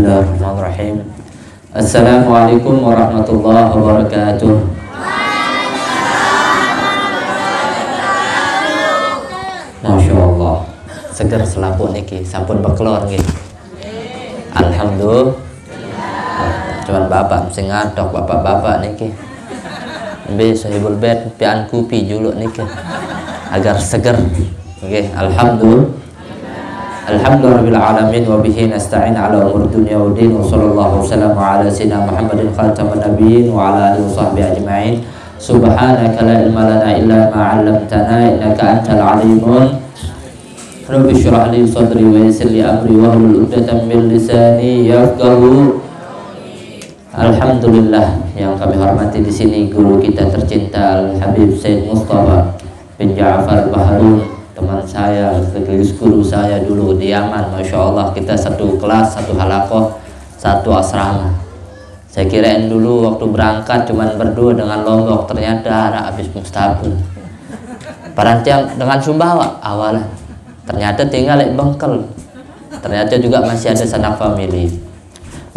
Bismillahirrahmanirrahim. Assalamualaikum warahmatullahi wabarakatuh. Masya Allah, seger selaput niki, sampun bekelor nggih. Alhamdulillah. Cuman bapak mesti ngadok bapak-bapak niki. Mbe sahibul bait pian kupi juluk niki agar seger. Nggih, alhamdulillah. Alhamdulillahirabbil alamin wa bihi nasta'in ala umur dunya wa din wa sallallahu wasallam ala sayyidina Muhammadin khataman nabiyyin wa ala alihi washabbihi ajma'in. Subhanaka la ilma lana illa ma 'allamtana innaka antal alimun. Rabbi shrah li sadri wa yassir li amri wa hlul 'uqdatam min lisani yafqahu. Alhamdulillah, yang kami hormati di sini guru kita tercinta Al Habib Said Mustafa bin Ja'far Baharun, teman saya, sekaligus guru saya dulu di Yaman. Masya Allah, kita satu kelas, satu halakoh, satu asrama. Saya kirain dulu waktu berangkat cuman berdua dengan Lombok, ternyata ada habis mustabul. Parantiang dengan Sumbawa awalnya, ternyata tinggal di Bengkel, ternyata juga masih ada sanak famili.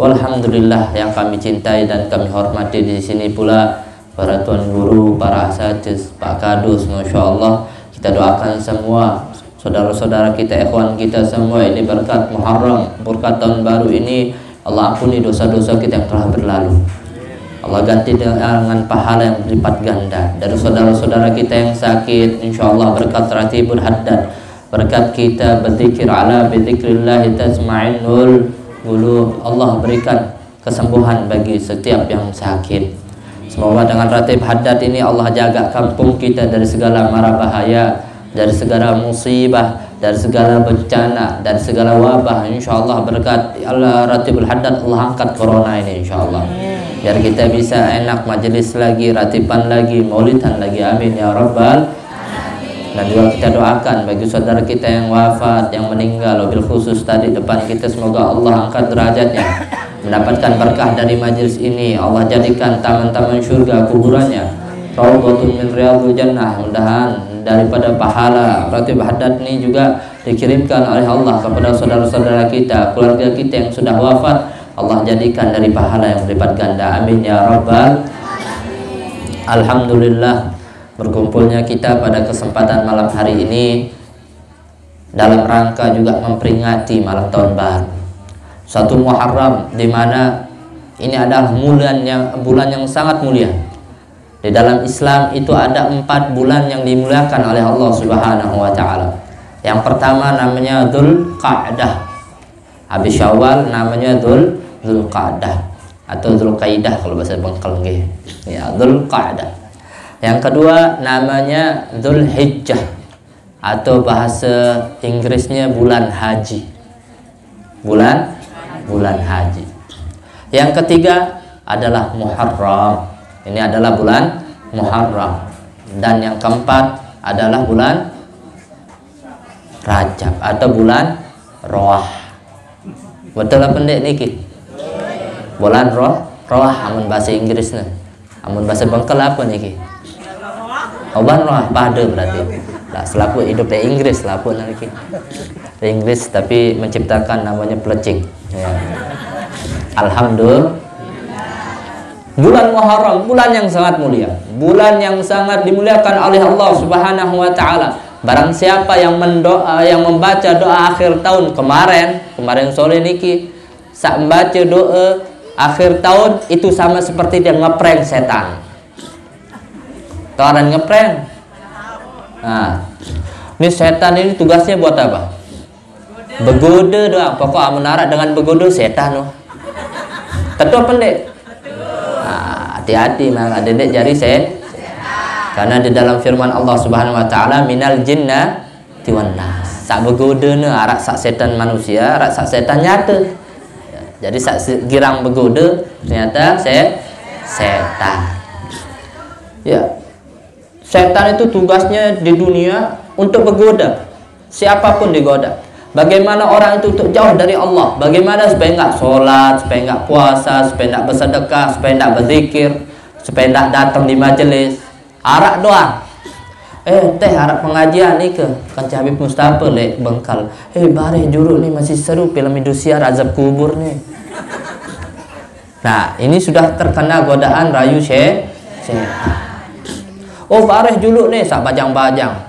Walhamdulillah, yang kami cintai dan kami hormati di sini pula para tuan guru, para asatiz, Pak Kadus, Masya Allah. Kita doakan semua saudara-saudara kita, ikhwan kita semua, ini berkat Muharram, berkat tahun baru ini, Allah ampuni dosa-dosa kita yang telah berlalu. Allah ganti dengan pahala yang berlipat ganda. Dari saudara-saudara kita yang sakit, insya Allah berkat ratibul haddad, berkat kita berzikir ala bidzikrillah tasma'innul qulub, Allah berikan kesembuhan bagi setiap yang sakit. Semoga dengan ratib haddad ini Allah jaga kampung kita dari segala mara bahaya, dari segala musibah, dari segala bencana, dari segala wabah. Insya Allah berkat Allah ratibul haddad, Allah angkat corona ini insya Allah, biar kita bisa enak majelis lagi, ratiban lagi, maulidan lagi. Amin ya rabbal. Dan juga kita doakan bagi saudara kita yang wafat, yang meninggal, wabil khusus tadi depan kita, semoga Allah angkat derajatnya, mendapatkan berkah dari majelis ini. Allah jadikan taman-taman surga kuburannya raudhatun min riyadhil jannah. Mudahan daripada pahala ratib haddad ini juga dikirimkan oleh Allah kepada saudara-saudara kita, keluarga kita yang sudah wafat, Allah jadikan dari pahala yang berlipat ganda. Amin ya rabbal. Alhamdulillah, berkumpulnya kita pada kesempatan malam hari ini dalam rangka juga memperingati malam tahun baru, satu Muharram, di mana ini adalah bulan yang sangat mulia. Di dalam Islam itu ada 4 bulan yang dimuliakan oleh Allah Subhanahu wa taala. Yang pertama namanya Dzulqa'dah. Habis Syawal namanya Dzulqa'dah atau Dzulqaidah kalau bahasa Bengkel nggih. Ya, Dzulqa'dah. Yang kedua namanya Dzulhijjah atau bahasa Inggrisnya bulan haji. Bulan haji. Yang ketiga adalah Muharram. Ini adalah bulan Muharram. Dan yang keempat adalah bulan Rajab atau bulan Roah. Betul apa pendek niki? Bulan Roah amun bahasa Inggrisnya. Amun bahasa Bengkel apa niki? Bulan Roah pada berarti. Lah selaku hidup di Inggris selaku niki. Di Inggris tapi menciptakan namanya pelecing. Ya. Alhamdulillah. Bulan Muharram, bulan yang sangat mulia, bulan yang sangat dimuliakan oleh Allah Subhanahu wa taala. Barang siapa yang membaca doa akhir tahun kemarin sore niki, sak membaca doa akhir tahun itu sama seperti dia ngeprank setan. Tawaran ngeprank. Nah, ini setan ini tugasnya buat apa? Begoda doang. Pokok menarak dengan begoda setan loh. Tentu pendek. Hati-hati maka dedek jari karena di dalam firman Allah Subhanahu wa taala minal jinnati wan nas. Sak begoda ne arak sak setan manusia, arak sak setan nyata. Jadi sak girang begoda ternyata setan. Ya. Setan itu tugasnya di dunia untuk bergoda siapapun digoda. Bagaimana orang itu untuk jauh dari Allah? Bagaimana supaya enggak sholat, supaya enggak puasa, supaya enggak bersedekah, supaya enggak berzikir, supaya enggak datang di majelis. Arak doang. Teh harap pengajian nih ke kan Habib Mustafa lek Bengkal. Bare juru nih masih seru film Indosiar azab kubur nih. Nah, ini sudah terkena godaan rayu setan. Oh, Pak Arif juluk nih, sak bajang-bajang.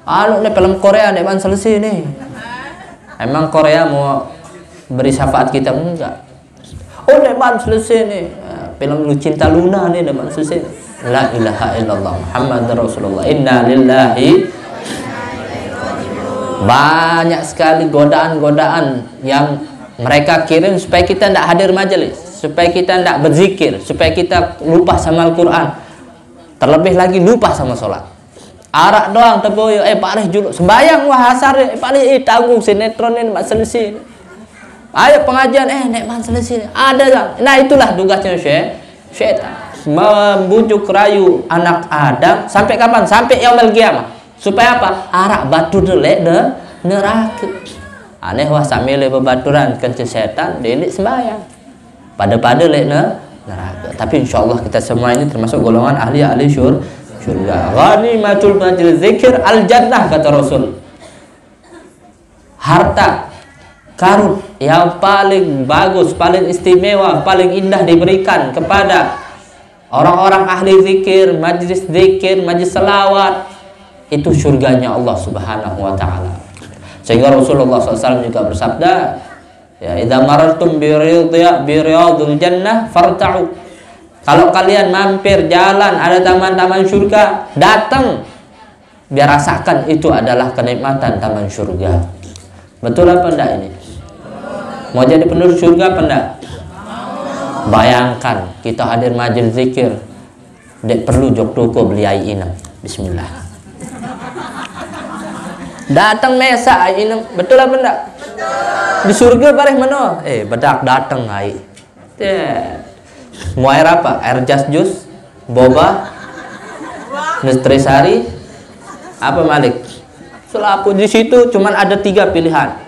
Anu nih film Korea nih man selesai nih. Emang Korea mau beri syafaat kita enggak? Oh, nih man selesai nih. Film Cinta Luna nih man selesai. La ilaha illallah Muhammad Rasulullah. Inna lillahi. Banyak sekali godaan-godaan yang mereka kirim supaya kita tidak hadir majelis, supaya kita tidak berzikir, supaya kita lupa sama Al-Quran. Terlebih lagi lupa sama sholat. Arak doang teboyo, Pak Arif juluk sembayang wah asar, Pak Arif tanggung sinetron ini mak selesai. Ayo pengajian, nek man selesai. Ada kan? Nah itulah tugasnya syaitan, membujuk rayu anak Adam sampai kapan? Sampai yaumul qiyamah. Supaya apa? Arak batu delek neraka. Aneh wah samile bebaturan kencing setan, delik sembayang. Pada lek neraka. Tapi insyaallah kita semua ini termasuk golongan ahli surga. Ghanimatul majlis zikir al jannah, kata Rasul. Harta karun yang paling bagus, paling istimewa, paling indah diberikan kepada orang-orang ahli zikir, majlis selawat, itu surganya Allah Subhanahu wa taala. Sehingga Rasulullah SAW juga bersabda, ya, idza marartum bi riyadil jannah farta'u. Kalau kalian mampir jalan ada taman-taman surga, datang biar rasakan itu adalah kenikmatan taman surga. Betul apa enggak ini? Mau jadi penduduk surga apa enggak? Bayangkan kita hadir majelis zikir, dek perlu jok toko beli ai inem. Bismillah. Datang mesa ai inem, betul apa enggak? Di surga bareng mana? Bedak datang ai. Mau air apa? Air jus, boba, nutrisari, apa Malik? Selapu di situ cuman ada 3 pilihan.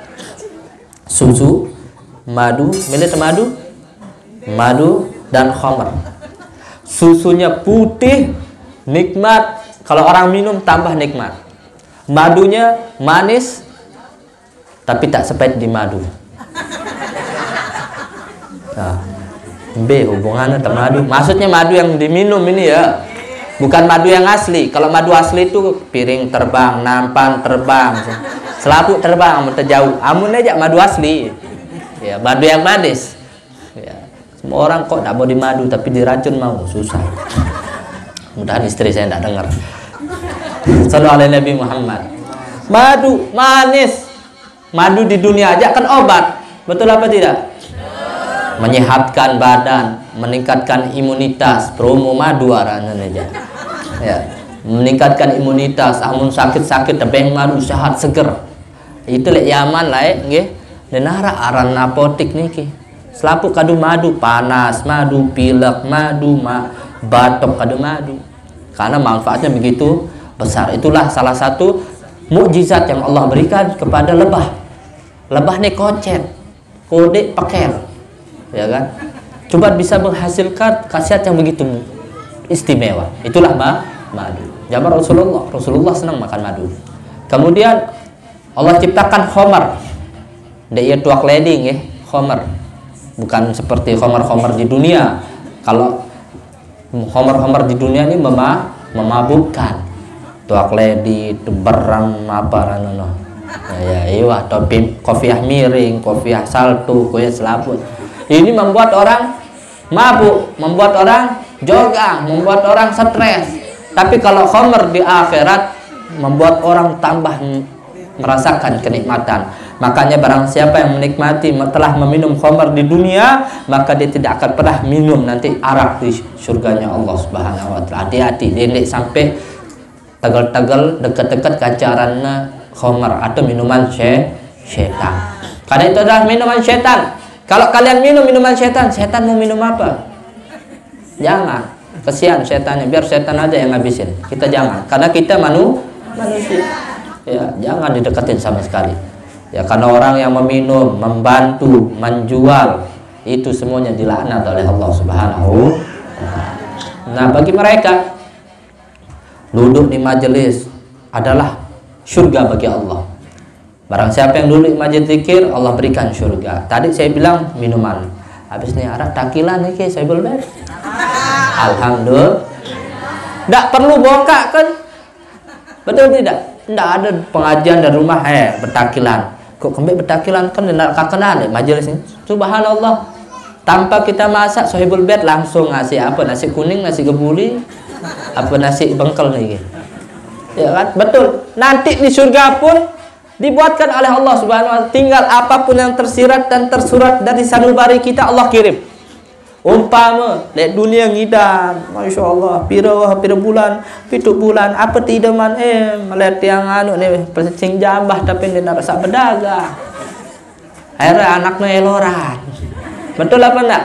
Susu, madu, milih madu dan khamr. Susunya putih, nikmat. Kalau orang minum tambah nikmat. Madunya manis, tapi tak sepahit di madu. Nah, B hubungannya sama madu. Maksudnya madu yang diminum ini ya, bukan madu yang asli. Kalau madu asli itu piring terbang, nampan terbang, selaput terbang, jauh. Amun aja madu asli, ya madu yang manis. Ya. Semua orang kok tidak mau di madu, tapi diracun mau, susah. Mudahan istri saya tidak dengar. Sallallahu alaihi Nabi Muhammad. Madu manis. Madu di dunia aja kan obat, betul apa tidak? Menyehatkan badan, meningkatkan imunitas, promo madu arahnya aja. Ya, meningkatkan imunitas, amun sakit-sakit tebeng madu sehat seger. Itu lek Yaman lah nggih. Denara aran apotik niki. Selaput kadu madu panas, madu pilek, madu batuk kadu madu. Karena manfaatnya begitu besar. Itulah salah satu mukjizat yang Allah berikan kepada lebah. Lebah nih kocet, kode peker. Ya kan, coba bisa menghasilkan khasiat yang begitu istimewa. Itulah madu. Zaman Rasulullah senang makan madu. Kemudian Allah ciptakan khamar. Dia tuak leding ya, khamar. Bukan seperti khamar-khamar di dunia. Kalau khamar-khamar di dunia ini memabukkan. Tuak ledi, berang apa ranono. Ya, iya, topi kopiah miring, kopiah saltu, kopiah selaput. Ini membuat orang mabuk, membuat orang jogang, membuat orang stres. Tapi kalau khamr di akhirat membuat orang tambah merasakan kenikmatan. Makanya barang siapa yang menikmati telah meminum khamr di dunia, maka dia tidak akan pernah minum nanti arak di surganya Allah Subhanahu wa taala. Hati-hati, dia sampai tegal-tegal dekat-dekat kacarannya khamr atau minuman setan. Karena itu adalah minuman setan. Kalau kalian minum minuman setan, setan mau minum apa? Jangan. Kesian setannya, biar setan aja yang ngabisin. Kita jangan, karena kita manusia. Ya, jangan dideketin sama sekali. Ya, karena orang yang meminum, membantu, menjual, itu semuanya dilaknat oleh Allah Subhanahu wa taala. Nah, bagi mereka duduk di majelis adalah surga bagi Allah. Barang siapa yang duduk di majelis zikir, Allah berikan surga. Tadi saya bilang minuman. Habis nih arah takilan nih ke Sohibul Bait. Alhamdulillah. Tidak perlu bongkak kan? Betul tidak? Tidak ada pengajian dari rumah bertakilan. Kok kembali bertakilan kan tidak kenal majelis ini. Subhanallah. Tanpa kita masak Sohibul Bait langsung ngasih apa? Nasi kuning, nasi kebuli, apa nasi bengkel nih. Ya kan? Betul. Nanti di surga pun dibuatkan oleh Allah Subhanahu wa taala, tinggal apapun yang tersirat dan tersurat dari sanubari kita Allah kirim. Umpama lihat dunia ngidam, Masya Allah, pira bulan, pitu bulan, apa tidak man melihat yang anu nih persing jambah tapi dia nak rasa berdagang. Akhirnya anaknya eloran. Betul apa enggak?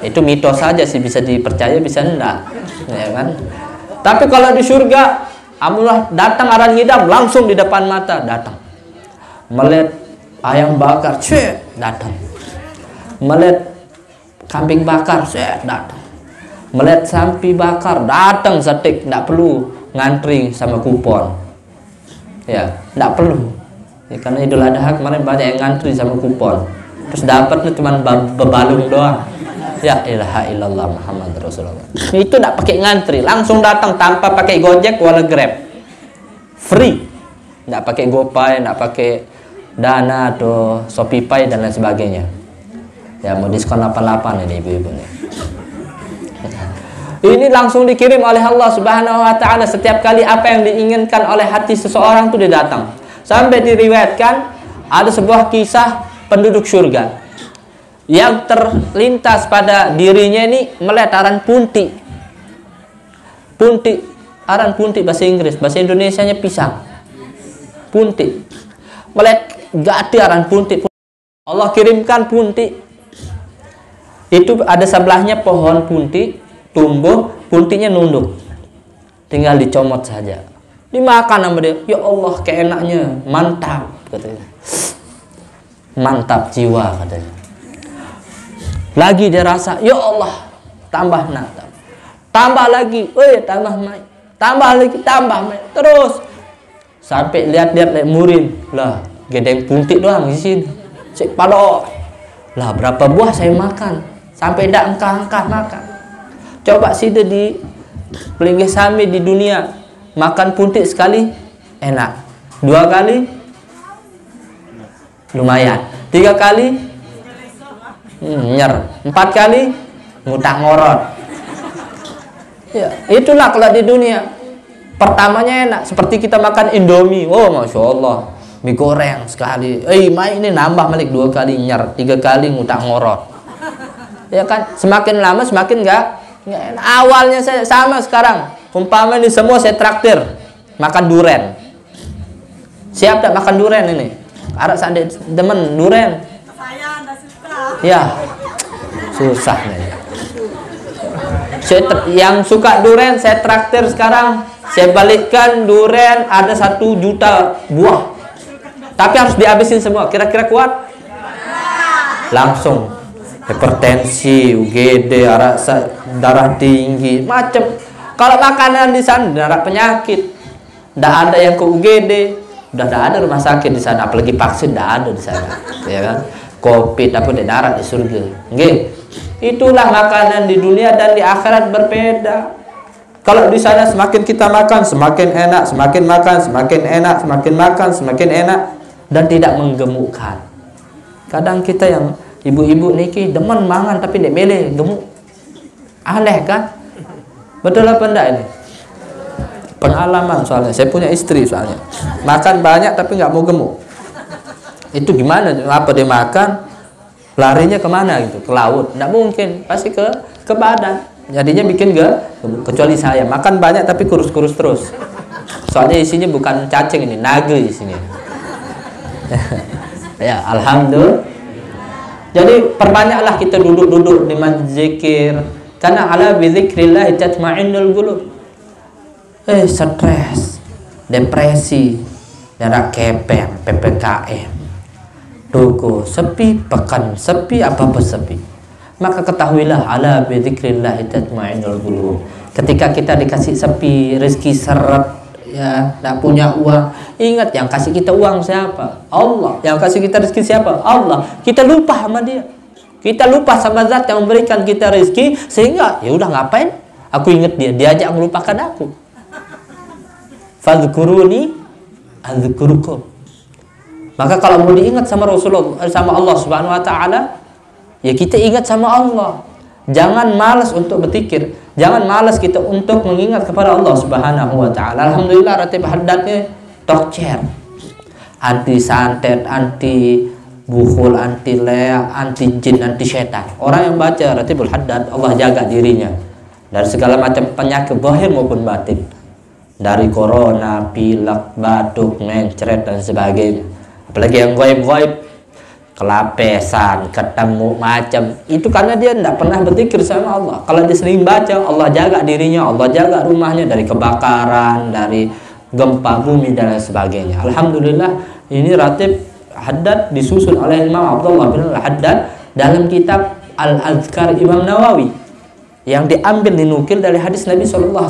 Itu mitos saja sih, bisa dipercaya bisa enggak, ya kan? Tapi kalau di surga Alhamdulillah datang aran ngidam langsung di depan mata datang. Melihat ayam bakar, datang. Melihat kambing bakar, datang. Melihat sapi bakar, datang setik, tidak perlu ngantri sama kupon. Ya, tidak perlu. Ya, karena Idul Adha kemarin banyak yang ngantri sama kupon. Terus dapatnya cuma bebalung doang. Ya ilaha illallah Muhammad Rasulullah. Itu tidak pakai ngantri, langsung datang tanpa pakai Gojek wala Grab. Free. Tidak pakai GoPay, tidak pakai Dana atau Shopee dan lain sebagainya. Ya mau diskon 88 ini ibu-ibu nih. Ini langsung dikirim oleh Allah Subhanahu wa taala. Setiap kali apa yang diinginkan oleh hati seseorang itu dia datang. Sampai diriwayatkan ada sebuah kisah penduduk surga yang terlintas pada dirinya ini melihat aran punti. Punti, aran punti bahasa Inggris, bahasa Indonesianya pisang. Punti. Melihat gede aran punti. Allah kirimkan punti. Itu ada sebelahnya pohon punti, tumbuh, puntinya nunduk. Tinggal dicomot saja. Dimakan sama dia. Ya Allah, keenaknya, mantap katanya. Mantap jiwa katanya. Lagi dia rasa, ya Allah, tambah natap. Tambah lagi, tambah mai. Tambah lagi, tambah mai. Terus sampai lihat-lihat murim. Lah, gedeng puntik doang di sini. Cek palo. Lah, berapa buah saya makan? Sampai tidak angka-angka makan. Coba sih di pelinggih sami di dunia. Makan puntik sekali, enak. 2 kali, lumayan. 3 kali, nyer. 4 kali ngutang ngorot. Ya, itulah kalau di dunia. Pertamanya enak, seperti kita makan Indomie. Oh, Masya Allah, mie goreng sekali. Mai ini nambah balik 2 kali nyer, 3 kali ngutang ngorot. Ya kan, semakin lama semakin enggak enak. Awalnya saya sama sekarang. Umpama ini semua saya traktir makan duren. Siap tak makan duren ini? Arak sandi demen duren. Saya enggak suka. Ya, susah nih. Yang suka duren saya traktir sekarang. Saya balikkan duren ada 1 juta buah. Tapi harus dihabisin semua. Kira-kira kuat? Langsung hipertensi, UGD, darah tinggi, macam. Kalau makanan di sana darah penyakit, tidak ada yang ke UGD. Udah tidak ada rumah sakit di sana, apalagi vaksin tidak ada di sana, ya kan? Covid tapi tidak darat di surga. Nggih. Itulah makanan di dunia dan di akhirat berbeda. Kalau di sana semakin kita makan semakin enak, semakin makan semakin enak, semakin makan semakin enak dan tidak menggemukkan. Kadang kita yang ibu-ibu niki demen mangan tapi tidak milih gemuk. Aneh kan? Betul apa enggak ini? Pengalaman soalnya, saya punya istri soalnya. Makan banyak tapi nggak mau gemuk. Itu gimana? Apa dia makan? Larinya kemana gitu? Ke laut? Nggak mungkin, pasti ke badan. Jadinya bikin kecuali saya makan banyak tapi kurus-kurus terus. Soalnya isinya bukan cacing ini, naga isinya. Ya, alhamdulillah. Jadi perbanyaklah kita duduk-duduk di majlis zikir. Karena ala bizikrillah tatma'innul qulub. Stres, depresi, darah kepeng, PPKM, duku, sepi, pekan, sepi, apa-apa sepi. Maka ketahuilah ala bizikrillah tatma'innul qulub. Ketika kita dikasih sepi, rezeki seret, ya, tidak punya uang, ingat yang kasih kita uang siapa? Allah. Yang kasih kita rezeki siapa? Allah. Kita lupa sama dia. Kita lupa sama zat yang memberikan kita rezeki, sehingga ya udah ngapain? Aku ingat dia, diajak melupakan aku. Fadhkuruni adzkurukum. Maka kalau mau diingat sama Rasulullah, sama Allah Subhanahu wa taala, ya kita ingat sama Allah. Jangan malas untuk berpikir, jangan malas kita untuk mengingat kepada Allah Subhanahu wa taala. Alhamdulillah ratib haddadnya tokcer. Anti santet, anti bukhul, anti leak, anti jin, anti setan. Orang yang baca ratibul haddad, Allah jaga dirinya dari segala macam penyakit zahir maupun batin. Dari corona, pilek, batuk, mencret dan sebagainya. Apalagi yang gaib-gaib, kelapesan, ketemu macam, itu karena dia tidak pernah berzikir sama Allah. Kalau dia sering baca, Allah jaga dirinya, Allah jaga rumahnya dari kebakaran, dari gempa bumi dan sebagainya. Alhamdulillah, ini ratib haddad disusun oleh Imam Abdullah bin Al-Haddad dalam kitab Al-Azkar Imam Nawawi yang diambil dinukil dari hadis Nabi SAW.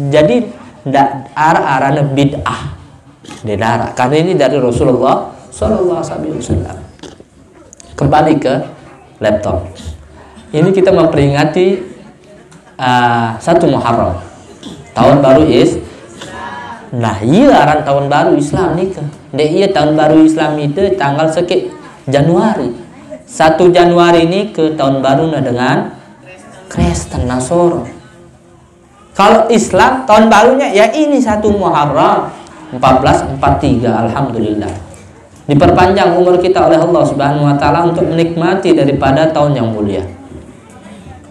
Jadi tidak arah-arahnya bid'ah. Dilarang karena ini dari Rasulullah SAW. Kembali ke laptop. Ini kita memperingati 1 Muharram, tahun baru Nah, iya aran tahun baru Islam nih ke. Iya tahun baru Islam itu tanggal sekit Januari. 1 Januari ini ke tahun baru dengan Kristen Nasoro. Kalau Islam tahun barunya ya ini 1 Muharram 1443. Alhamdulillah diperpanjang umur kita oleh Allah Subhanahu wa taala untuk menikmati daripada tahun yang mulia.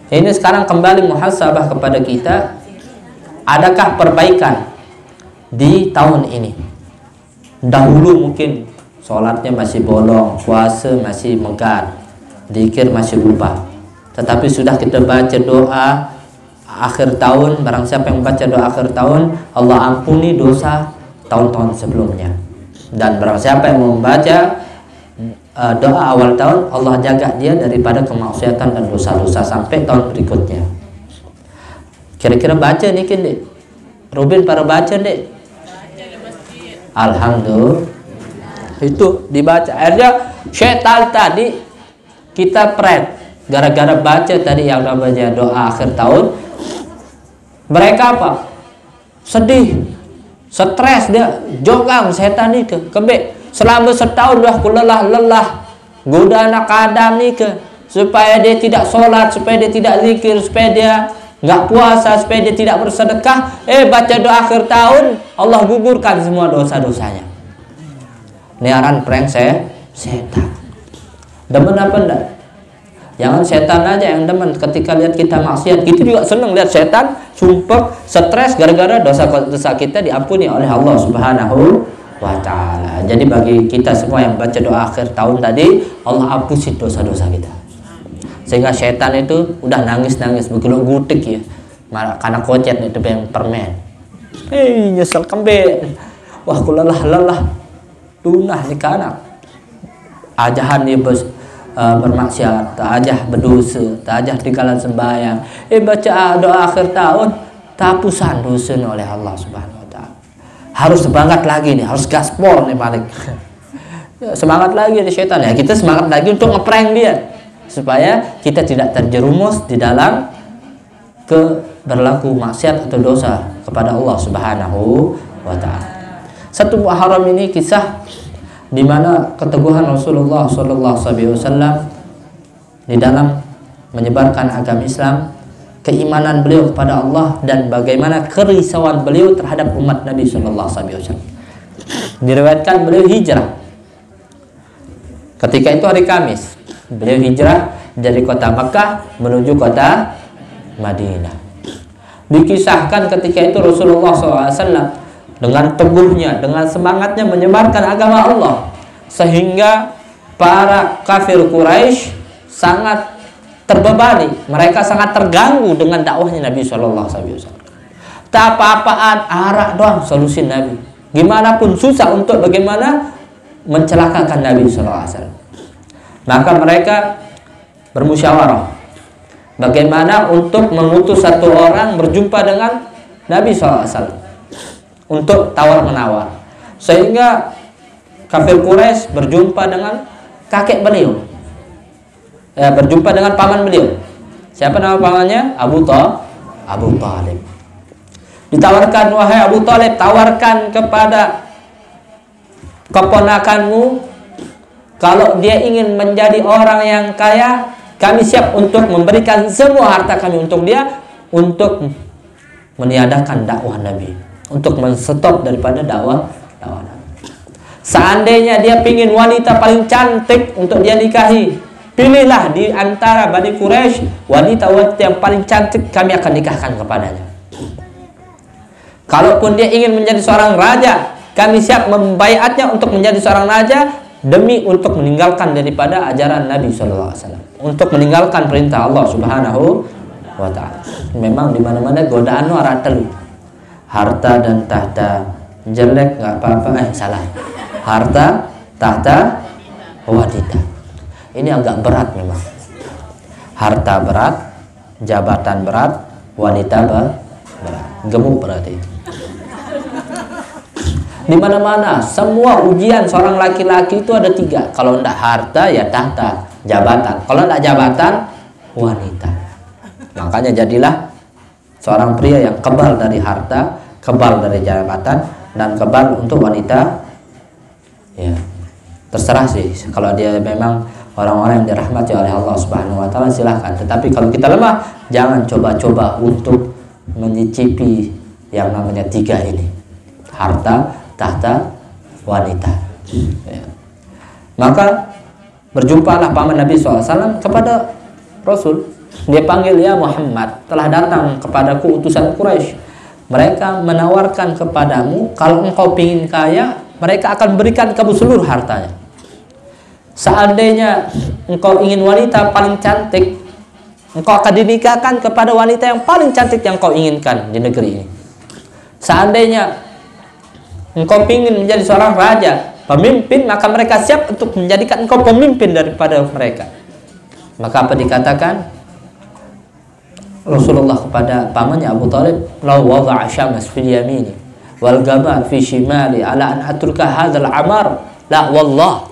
Ini sekarang kembali muhasabah kepada kita, adakah perbaikan di tahun ini? Dahulu mungkin sholatnya masih bolong, puasa masih megah, zikir masih lupa. Tetapi sudah kita baca doa akhir tahun, barang siapa yang baca doa akhir tahun, Allah ampuni dosa tahun-tahun sebelumnya. Dan barang siapa yang membaca doa awal tahun, Allah jaga dia daripada kemaksiatan dan dosa-dosa sampai tahun berikutnya. Kira-kira baca nih Dek? Rubin para baca Dek? Alhamdulillah. Itu dibaca. Akhirnya syaitan tadi kita prank gara-gara baca tadi yang namanya doa akhir tahun. Mereka apa? Sedih, stres, dia jogang setan nih ke kebe selama setahun dah lelah goda anak Adam nih ke supaya dia tidak sholat, supaya dia tidak zikir, supaya dia nggak puasa, supaya dia tidak bersedekah. Baca doa akhir tahun, Allah gugurkan semua dosa-dosanya. Niaran prank setan. Demen apa enggak? Jangan setan aja yang demen ketika lihat kita maksiat. Kita juga senang lihat setan sumpah, stres gara-gara dosa-dosa kita diampuni oleh Allah Subhanahu wa taala. Jadi bagi kita semua yang baca doa akhir tahun tadi, Allah hapusin dosa-dosa kita. Sehingga setan itu udah nangis-nangis begeluk gutik ya. Malah karena kocet itu yang permen. Nyesel kembe. Wah, ku lelah. Tunah nih kanak. Ajahan dia bermaksiat, tajah berdosa, tajah tinggalan sembahyang. Baca doa akhir tahun, tapusan dosa oleh Allah Subhanahu wa taala. Harus semangat lagi nih, harus gaspol nih balik. Semangat lagi nih setan ya. Kita semangat lagi untuk ngeprank dia supaya kita tidak terjerumus di dalam berlaku maksiat atau dosa kepada Allah Subhanahu wa taala. 1 Muharram ini kisah di mana keteguhan Rasulullah SAW di dalam menyebarkan agama Islam, keimanan beliau kepada Allah, dan bagaimana kerisauan beliau terhadap umat Nabi SAW. Diriwayatkan beliau hijrah. Ketika itu hari Kamis, beliau hijrah dari kota Makkah menuju kota Madinah. Dikisahkan ketika itu Rasulullah SAW dengan teguhnya, dengan semangatnya menyebarkan agama Allah, sehingga para kafir Quraisy sangat terbebani, mereka sangat terganggu dengan dakwahnya Nabi SAW. Tak apa-apaan, arak doang solusi Nabi. Gimana pun susah untuk bagaimana mencelakakan Nabi SAW. Maka mereka bermusyawarah bagaimana untuk mengutus satu orang berjumpa dengan Nabi SAW untuk tawar-menawar, sehingga kafir Quraisy berjumpa dengan kakek beliau. berjumpa dengan paman beliau. Siapa nama pamannya? Abu Talib. Ditawarkan, wahai Abu Talib, tawarkan kepada keponakanmu, kalau dia ingin menjadi orang yang kaya, kami siap untuk memberikan semua harta kami untuk dia, untuk meniadakan dakwah Nabi, untuk menstop daripada dakwah Nabi. Seandainya dia ingin wanita paling cantik untuk dia nikahi, pilihlah di antara Bani Quraisy wanita-wanita yang paling cantik, kami akan nikahkan kepadanya. Kalaupun dia ingin menjadi seorang raja, kami siap membaiatnya untuk menjadi seorang raja, demi untuk meninggalkan daripada ajaran Nabi SAW, untuk meninggalkan perintah Allah Subhanahu wa Ta'ala. Memang di mana-mana godaan ora telu. Harta dan tahta jelek nggak apa-apa, salah. Harta, tahta, wanita. Ini agak berat memang. Harta berat, jabatan berat, wanita berat. Gemuk berarti. Di mana-mana semua ujian seorang laki-laki itu ada 3. Kalau tidak harta ya tahta, jabatan. Kalau tidak jabatan, wanita. Makanya jadilah seorang pria yang kebal dari harta, kebal dari jabatan, dan kebal untuk wanita. Ya, terserah sih. Kalau dia memang orang-orang yang dirahmati oleh Allah Subhanahu wa Ta'ala, silahkan. Tetapi kalau kita lemah, jangan coba-coba untuk menyicipi yang namanya 3 ini: harta, tahta, wanita. Ya. Maka berjumpalah paman Nabi SAW kepada Rasul. Dia panggil, ya Muhammad, telah datang kepadaku utusan Quraisy. Mereka menawarkan kepadamu, kalau engkau ingin kaya, mereka akan berikan kamu seluruh hartanya. Seandainya engkau ingin wanita paling cantik, engkau akan dinikahkan kepada wanita yang paling cantik yang kau inginkan di negeri ini. Seandainya engkau ingin menjadi seorang raja, pemimpin, maka mereka siap untuk menjadikan engkau pemimpin daripada mereka. Maka apa dikatakan Rasulullah kepada pamannya Abu Talib, "Lau wada'a syamas fil yamini wal gamal fi shimali ala an atruka hadzal amar la wallah."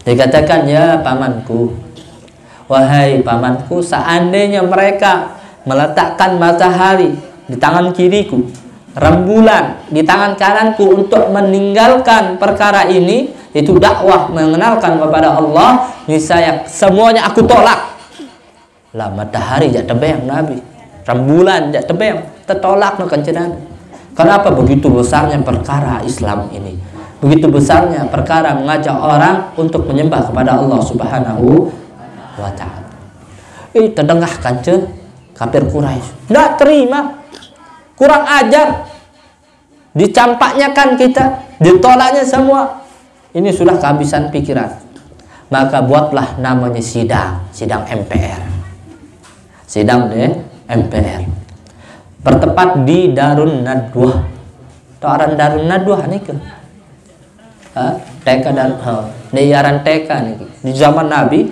Dikatakan, ya pamanku, wahai pamanku, seandainya mereka meletakkan matahari di tangan kiriku, rembulan di tangan kananku untuk meninggalkan perkara ini, itu dakwah mengenalkan kepada Allah, niscaya semuanya aku tolak. Lah matahari jak tebeng Nabi, rembulan jak tebeng, tertolak no kancenan. Kenapa? Begitu besarnya perkara Islam ini, begitu besarnya perkara mengajak orang untuk menyembah kepada Allah Subhanahu wa Ta'ala. Terdengar kance kafir Quraisy tidak terima, kurang ajar, dicampaknya kan kita, ditolaknya semua. Ini sudah kehabisan pikiran. Maka buatlah namanya sidang MPR. Sidang MPR. Bertempat di Darun Nadwah. Tawaran Darun Nadwah nih ke? TK dan daerah TK nih. Di zaman Nabi,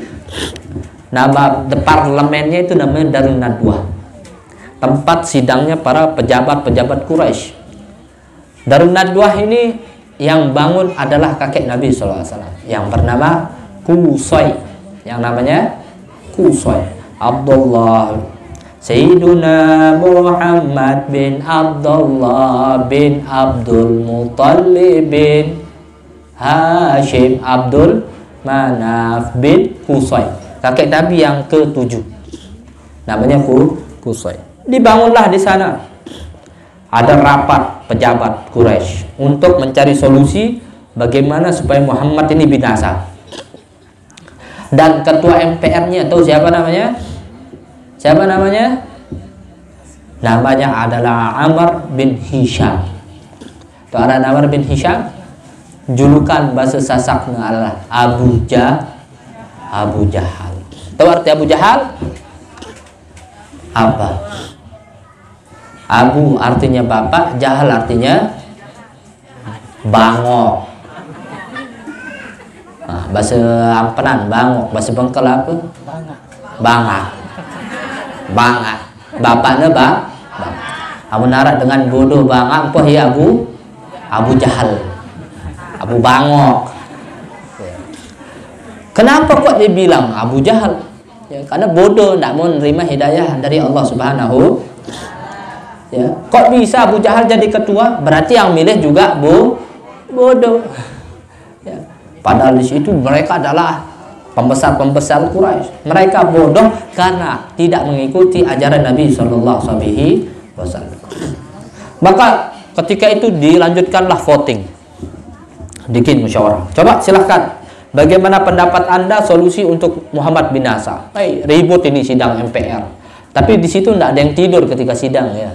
nama parlemennya itu namanya Darun Nadwah. Tempat sidangnya para pejabat-pejabat Quraisy. Darun Nadwah ini yang bangun adalah kakek Nabi SAW yang bernama Qusay, yang namanya Qusay. Abdullah Sayyiduna Muhammad bin Abdullah bin Abdul Muttalib bin Hashim Abdul Manaf bin Qusay, kakek Nabi yang ke-7, namanya Qusay. Dibangunlah di sana, ada rapat pejabat Quraisy untuk mencari solusi bagaimana supaya Muhammad ini binasa. Dan ketua MPR-nya tahu siapa namanya? Siapa namanya? Namanya adalah Amr bin Hisham. Itu ada Amr bin Hisham. Julukan bahasa Sasaknya adalah Abu Jahal. Tahu arti Abu Jahal? Apa? Abu artinya bapak, Jahal artinya bangok. Nah, bahasa Ampenan bangok, bahasa Bengkel apa? Bangak. Bapaknya bang. Amun narak dengan bodoh bangak, poh ya Abu Jahal, Abu Bangok. Kenapa kok dia bilang Abu Jahal? Ya, karena bodoh, tidak mau menerima hidayah dari Allah Subhanahu. Ya, kok bisa Abu Jahal jadi ketua? Berarti yang milih juga bodoh. Ya, padahal di situ mereka adalah pembesar-pembesar Quraisy. Mereka bodoh karena tidak mengikuti ajaran Nabi Shallallahu Alaihi Wasallam. Maka ketika itu dilanjutkanlah voting, bikin musyawarah. Coba silahkan. Bagaimana pendapat Anda solusi untuk Muhammad binasa? Ribut ini sidang MPR. Tapi di situ tidak ada yang tidur ketika sidang ya.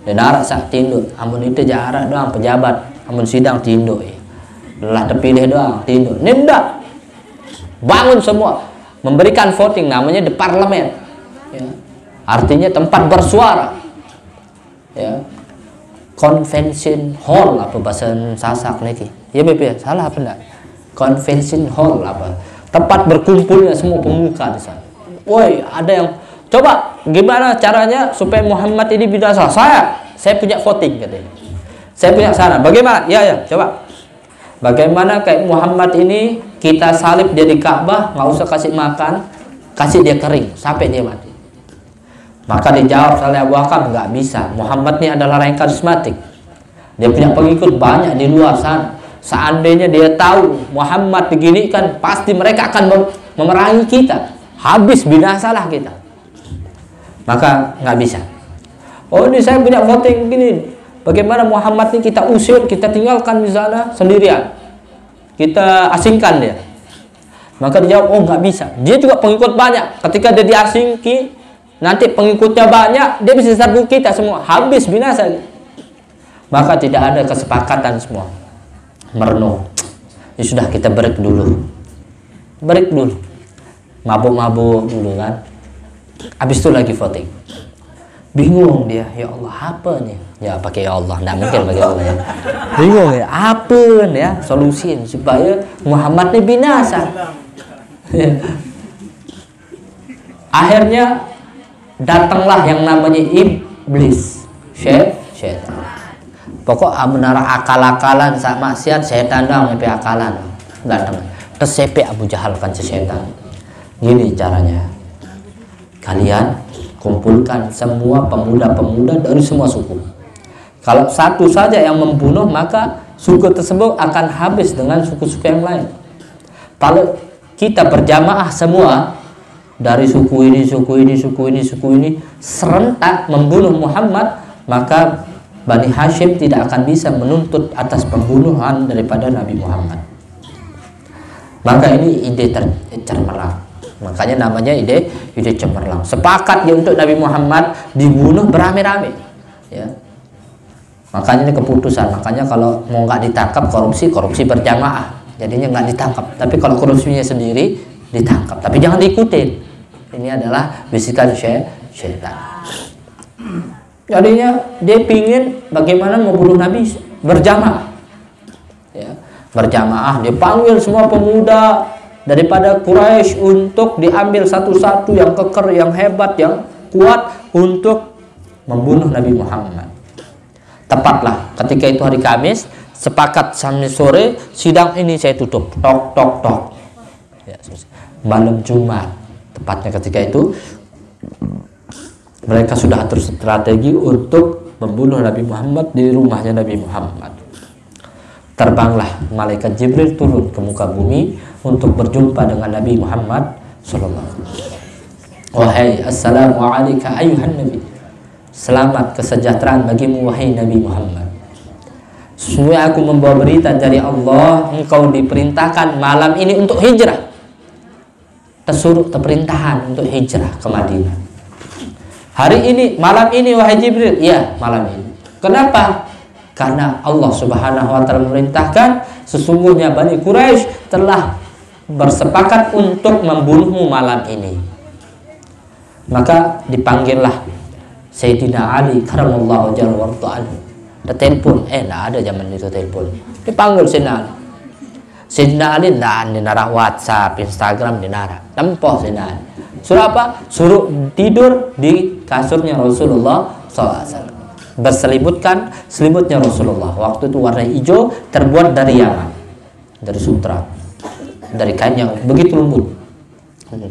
Dan arak sak tidur. Amun itu jarak doang pejabat. Amun sidang tidur. Lah terpilih doang tidur. Ini enggak. Bangun semua. Memberikan voting, namanya di parlemen. Ya. Artinya tempat bersuara. Ya. Convention hall apa bahasa Sasak nih? Ya Beb, salah apa enggak? Convention hall apa? Tempat berkumpulnya semua pemuka di sana. Woi, ada yang coba gimana caranya supaya Muhammad ini binasa? Saya punya voting katanya. Saya punya saran. Bagaimana? Ya, coba. Bagaimana kayak Muhammad ini kita salib dia di Ka'bah, nggak usah kasih makan, kasih dia kering sampai dia mati. Maka dijawab oleh Abu Hakam, nggak bisa. Muhammad ini adalah orang yang karismatik. Dia punya pengikut banyak di luar sana. Seandainya dia tahu Muhammad begini kan, pasti mereka akan memerangi kita. Habis binasalah kita. Maka nggak bisa. Oh, ini saya punya voting begini. Bagaimana Muhammad ini kita usir, kita tinggalkan di sana sendirian. Kita asingkan dia. Maka dijawab, oh nggak bisa. Dia juga pengikut banyak. Ketika dia diasingki, nanti pengikutnya banyak, dia bisa serbu kita semua. Habis binasa. Maka tidak ada kesepakatan semua. Merenung. Ya sudah, kita break dulu. Break dulu. Mabuk-mabuk dulu kan. Habis itu lagi voting. Bingung dia, ya Allah apa nih? Ya pakai ya Allah, nggak mungkin pakai Allah ya. Bingung ya, apa ya solusi supaya Muhammad ini binasa. Akhirnya datanglah yang namanya iblis, syaitan. Pokok menara akal-akalan saat maksiat setan dong, ngepe akalan. Datang. Tersepe Abu Jahal kan setan. Gini caranya. Kalian kumpulkan semua pemuda-pemuda dari semua suku. Kalau satu saja yang membunuh, maka suku tersebut akan habis dengan suku-suku yang lain. Kalau kita berjamaah semua dari suku ini, suku ini, suku ini, suku ini serentak membunuh Muhammad, maka Bani Hashim tidak akan bisa menuntut atas pembunuhan daripada Nabi Muhammad. Maka ini ide cemerlang. Makanya namanya ide cemerlang. Sepakat ya untuk Nabi Muhammad dibunuh beramai-ramai. Ya. Makanya ini keputusan. Makanya kalau mau nggak ditangkap korupsi berjamaah. Jadinya nggak ditangkap. Tapi kalau korupsinya sendiri ditangkap. Tapi jangan diikutin. Ini adalah bisikan syaitan. Jadinya dia pingin bagaimana membunuh Nabi berjamaah. Ya. Berjamaah. Dia panggil semua pemuda daripada Quraisy untuk diambil satu-satu yang keker, yang hebat, yang kuat untuk membunuh Nabi Muhammad. Tepatlah ketika itu hari Kamis, sepakat sampai sore sidang ini saya tutup. Tok tok tok. Ya, malam Jumat, tepatnya ketika itu mereka sudah atur strategi untuk membunuh Nabi Muhammad di rumahnya Nabi Muhammad. Terbanglah malaikat Jibril turun ke muka bumi untuk berjumpa dengan Nabi Muhammad sallallahu alaihi wasallam. Wahai assalamu alayka ayuhan nabi. Selamat kesejahteraan bagimu wahai Nabi Muhammad. Sesungguhnya aku membawa berita dari Allah, engkau diperintahkan malam ini untuk hijrah. Terperintahan untuk hijrah ke Madinah. Hari ini, malam ini wahai Jibril. Ya, malam ini. Kenapa? Karena Allah Subhanahu wa taala memerintahkan sesungguhnya Bani Quraisy telah bersepakat untuk membunuhmu malam ini. Maka dipanggillah Sayyidina Ali karamallahu wajhahu wa ta'ala. Ada telepon, enggak ada zaman itu telepon. Dipanggil Sayyidina Ali. Sayyidina Ali dinara WhatsApp, Instagram dinara. Tempoh Sayyidina Ali. Suruh apa? Suruh tidur di kasurnya Rasulullah SAW. Berselimutkan selimutnya Rasulullah. Waktu itu warna hijau, terbuat dari Yaman, dari sutra. dari kain yang begitu lembut.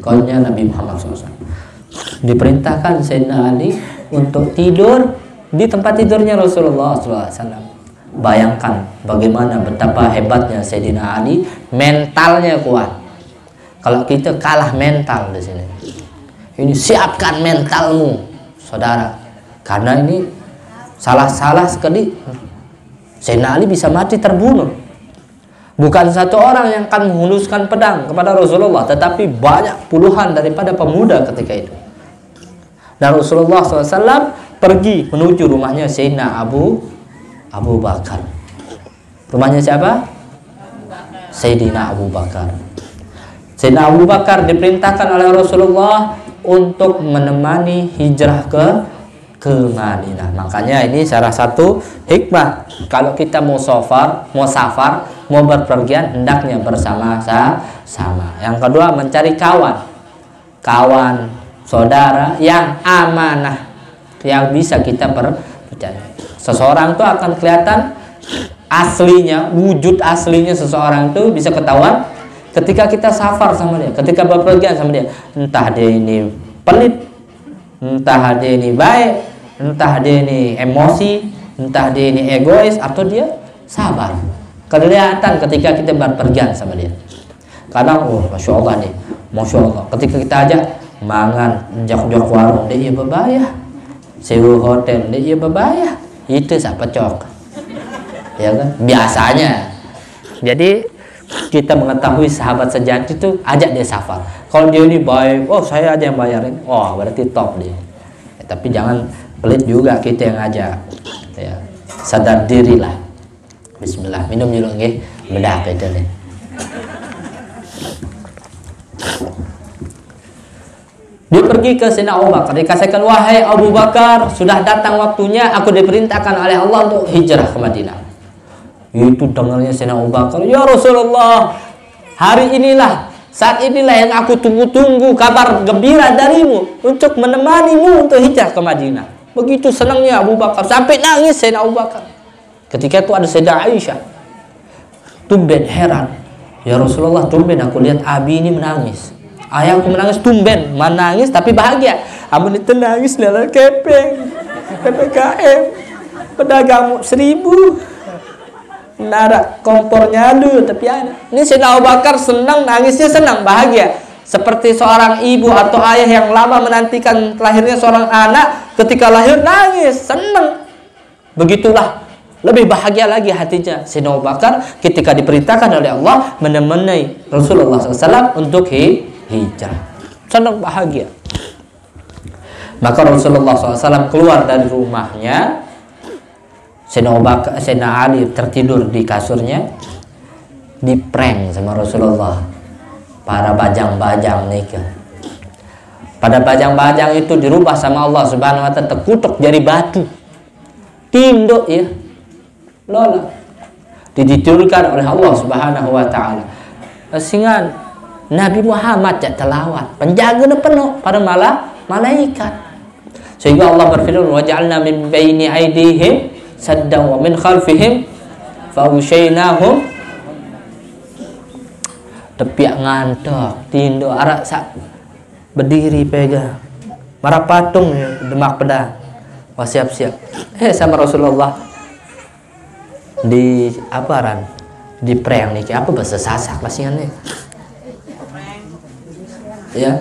Kainnya Nabi Muhammad SAW. Diperintahkan Sayyidina Ali untuk tidur di tempat tidurnya Rasulullah SAW. Bayangkan bagaimana betapa hebatnya Sayyidina Ali, mentalnya kuat. Kalau kita kalah mental di sini. Ini siapkan mentalmu, saudara. Karena ini salah-salah sekali Sayyidina Ali bisa mati terbunuh. Bukan satu orang yang akan menghunuskan pedang kepada Rasulullah, tetapi banyak puluhan daripada pemuda ketika itu. Dan Rasulullah SAW pergi menuju rumahnya Sayyidina Abu Bakar. Rumahnya siapa? Sayyidina Abu Bakar. Sayyidina Abu Bakar diperintahkan oleh Rasulullah untuk menemani hijrah ke Madinah. Makanya ini salah satu hikmah kalau kita mau safar, mau berpergian, hendaknya bersama-sama. Yang kedua, mencari kawan, saudara yang amanah, yang bisa kita percaya. Seseorang itu akan kelihatan aslinya, wujud aslinya seseorang itu bisa ketahuan ketika kita safar sama dia, ketika berpergian sama dia. Entah dia ini pelit, entah dia ini baik, entah dia ini emosi, entah dia ini egois, atau dia sabar. Kelihatan ketika kita berpergian sama dia. Kadang, Masya Allah nih, Masya Allah, ketika kita ajak mangan, jok-jok warung, dia berbahaya. Sewa hotel, dia berbahaya. Itu siapa cok, ya kan? Biasanya. Jadi kita mengetahui sahabat sejati itu ajak dia safar. Kalau dia ini baik, saya aja yang bayarin, berarti top dia. Tapi jangan pelit juga kita yang ngajak. Ya, sadar dirilah. Bismillah, minum dulu nggih, bedah itu nih. Dia pergi ke Sayyidina Abu Bakar, dikatakan, wahai Abu Bakar, sudah datang waktunya, aku diperintahkan oleh Allah untuk hijrah ke Madinah. Itu dengarnya Sayyidina Abu Bakar, ya Rasulullah, hari inilah, saat inilah yang aku tunggu-tunggu kabar gembira darimu untuk menemanimu untuk hijrah ke Madinah. Begitu senangnya Abu Bakar, sampai nangis Sayyidina Abu Bakar. Ketika itu ada Sayyidah Aisyah, tumben heran, ya Rasulullah, tumben aku lihat Abi ini menangis, ayahku menangis, tumben menangis tapi bahagia. Amun itu nangis dalam kepeng PPKM pedagang 1000 narak kompornya dulu, tapi ada ini Sayyidina Abu Bakar senang, nangisnya senang, bahagia, seperti seorang ibu atau ayah yang lama menantikan lahirnya seorang anak, ketika lahir nangis, senang. Begitulah lebih bahagia lagi hatinya Sayyidina Abu Bakar ketika diperintahkan oleh Allah menemani Rasulullah SAW untuk hijrah. Senang, bahagia. Maka Rasulullah SAW keluar dari rumahnya. Sayyidina Ali tertidur di kasurnya, diprank sama Rasulullah. Para bajang-bajang nikah. Pada bajang-bajang itu dirubah sama Allah Subhanahu wa Ta'ala, terkutuk jadi batu. Tinduk ya. Lola ditidurkan oleh Allah Subhanahu wa Ta'ala. Sehingga Nabi Muhammad jak telawat, penjaga penuh pada malaikat. Sehingga Allah berfirman, wa ja'alna min baini aydihim saddan wa min khalfihim fa'ushaynahum. Tepiak ngantok, tinduk arak sak berdiri pegang. Marah patung demak pedang. Wah, siap-siap. Sama Rasulullah di di prank nih, apa bahasa Sasak pasingannya ya,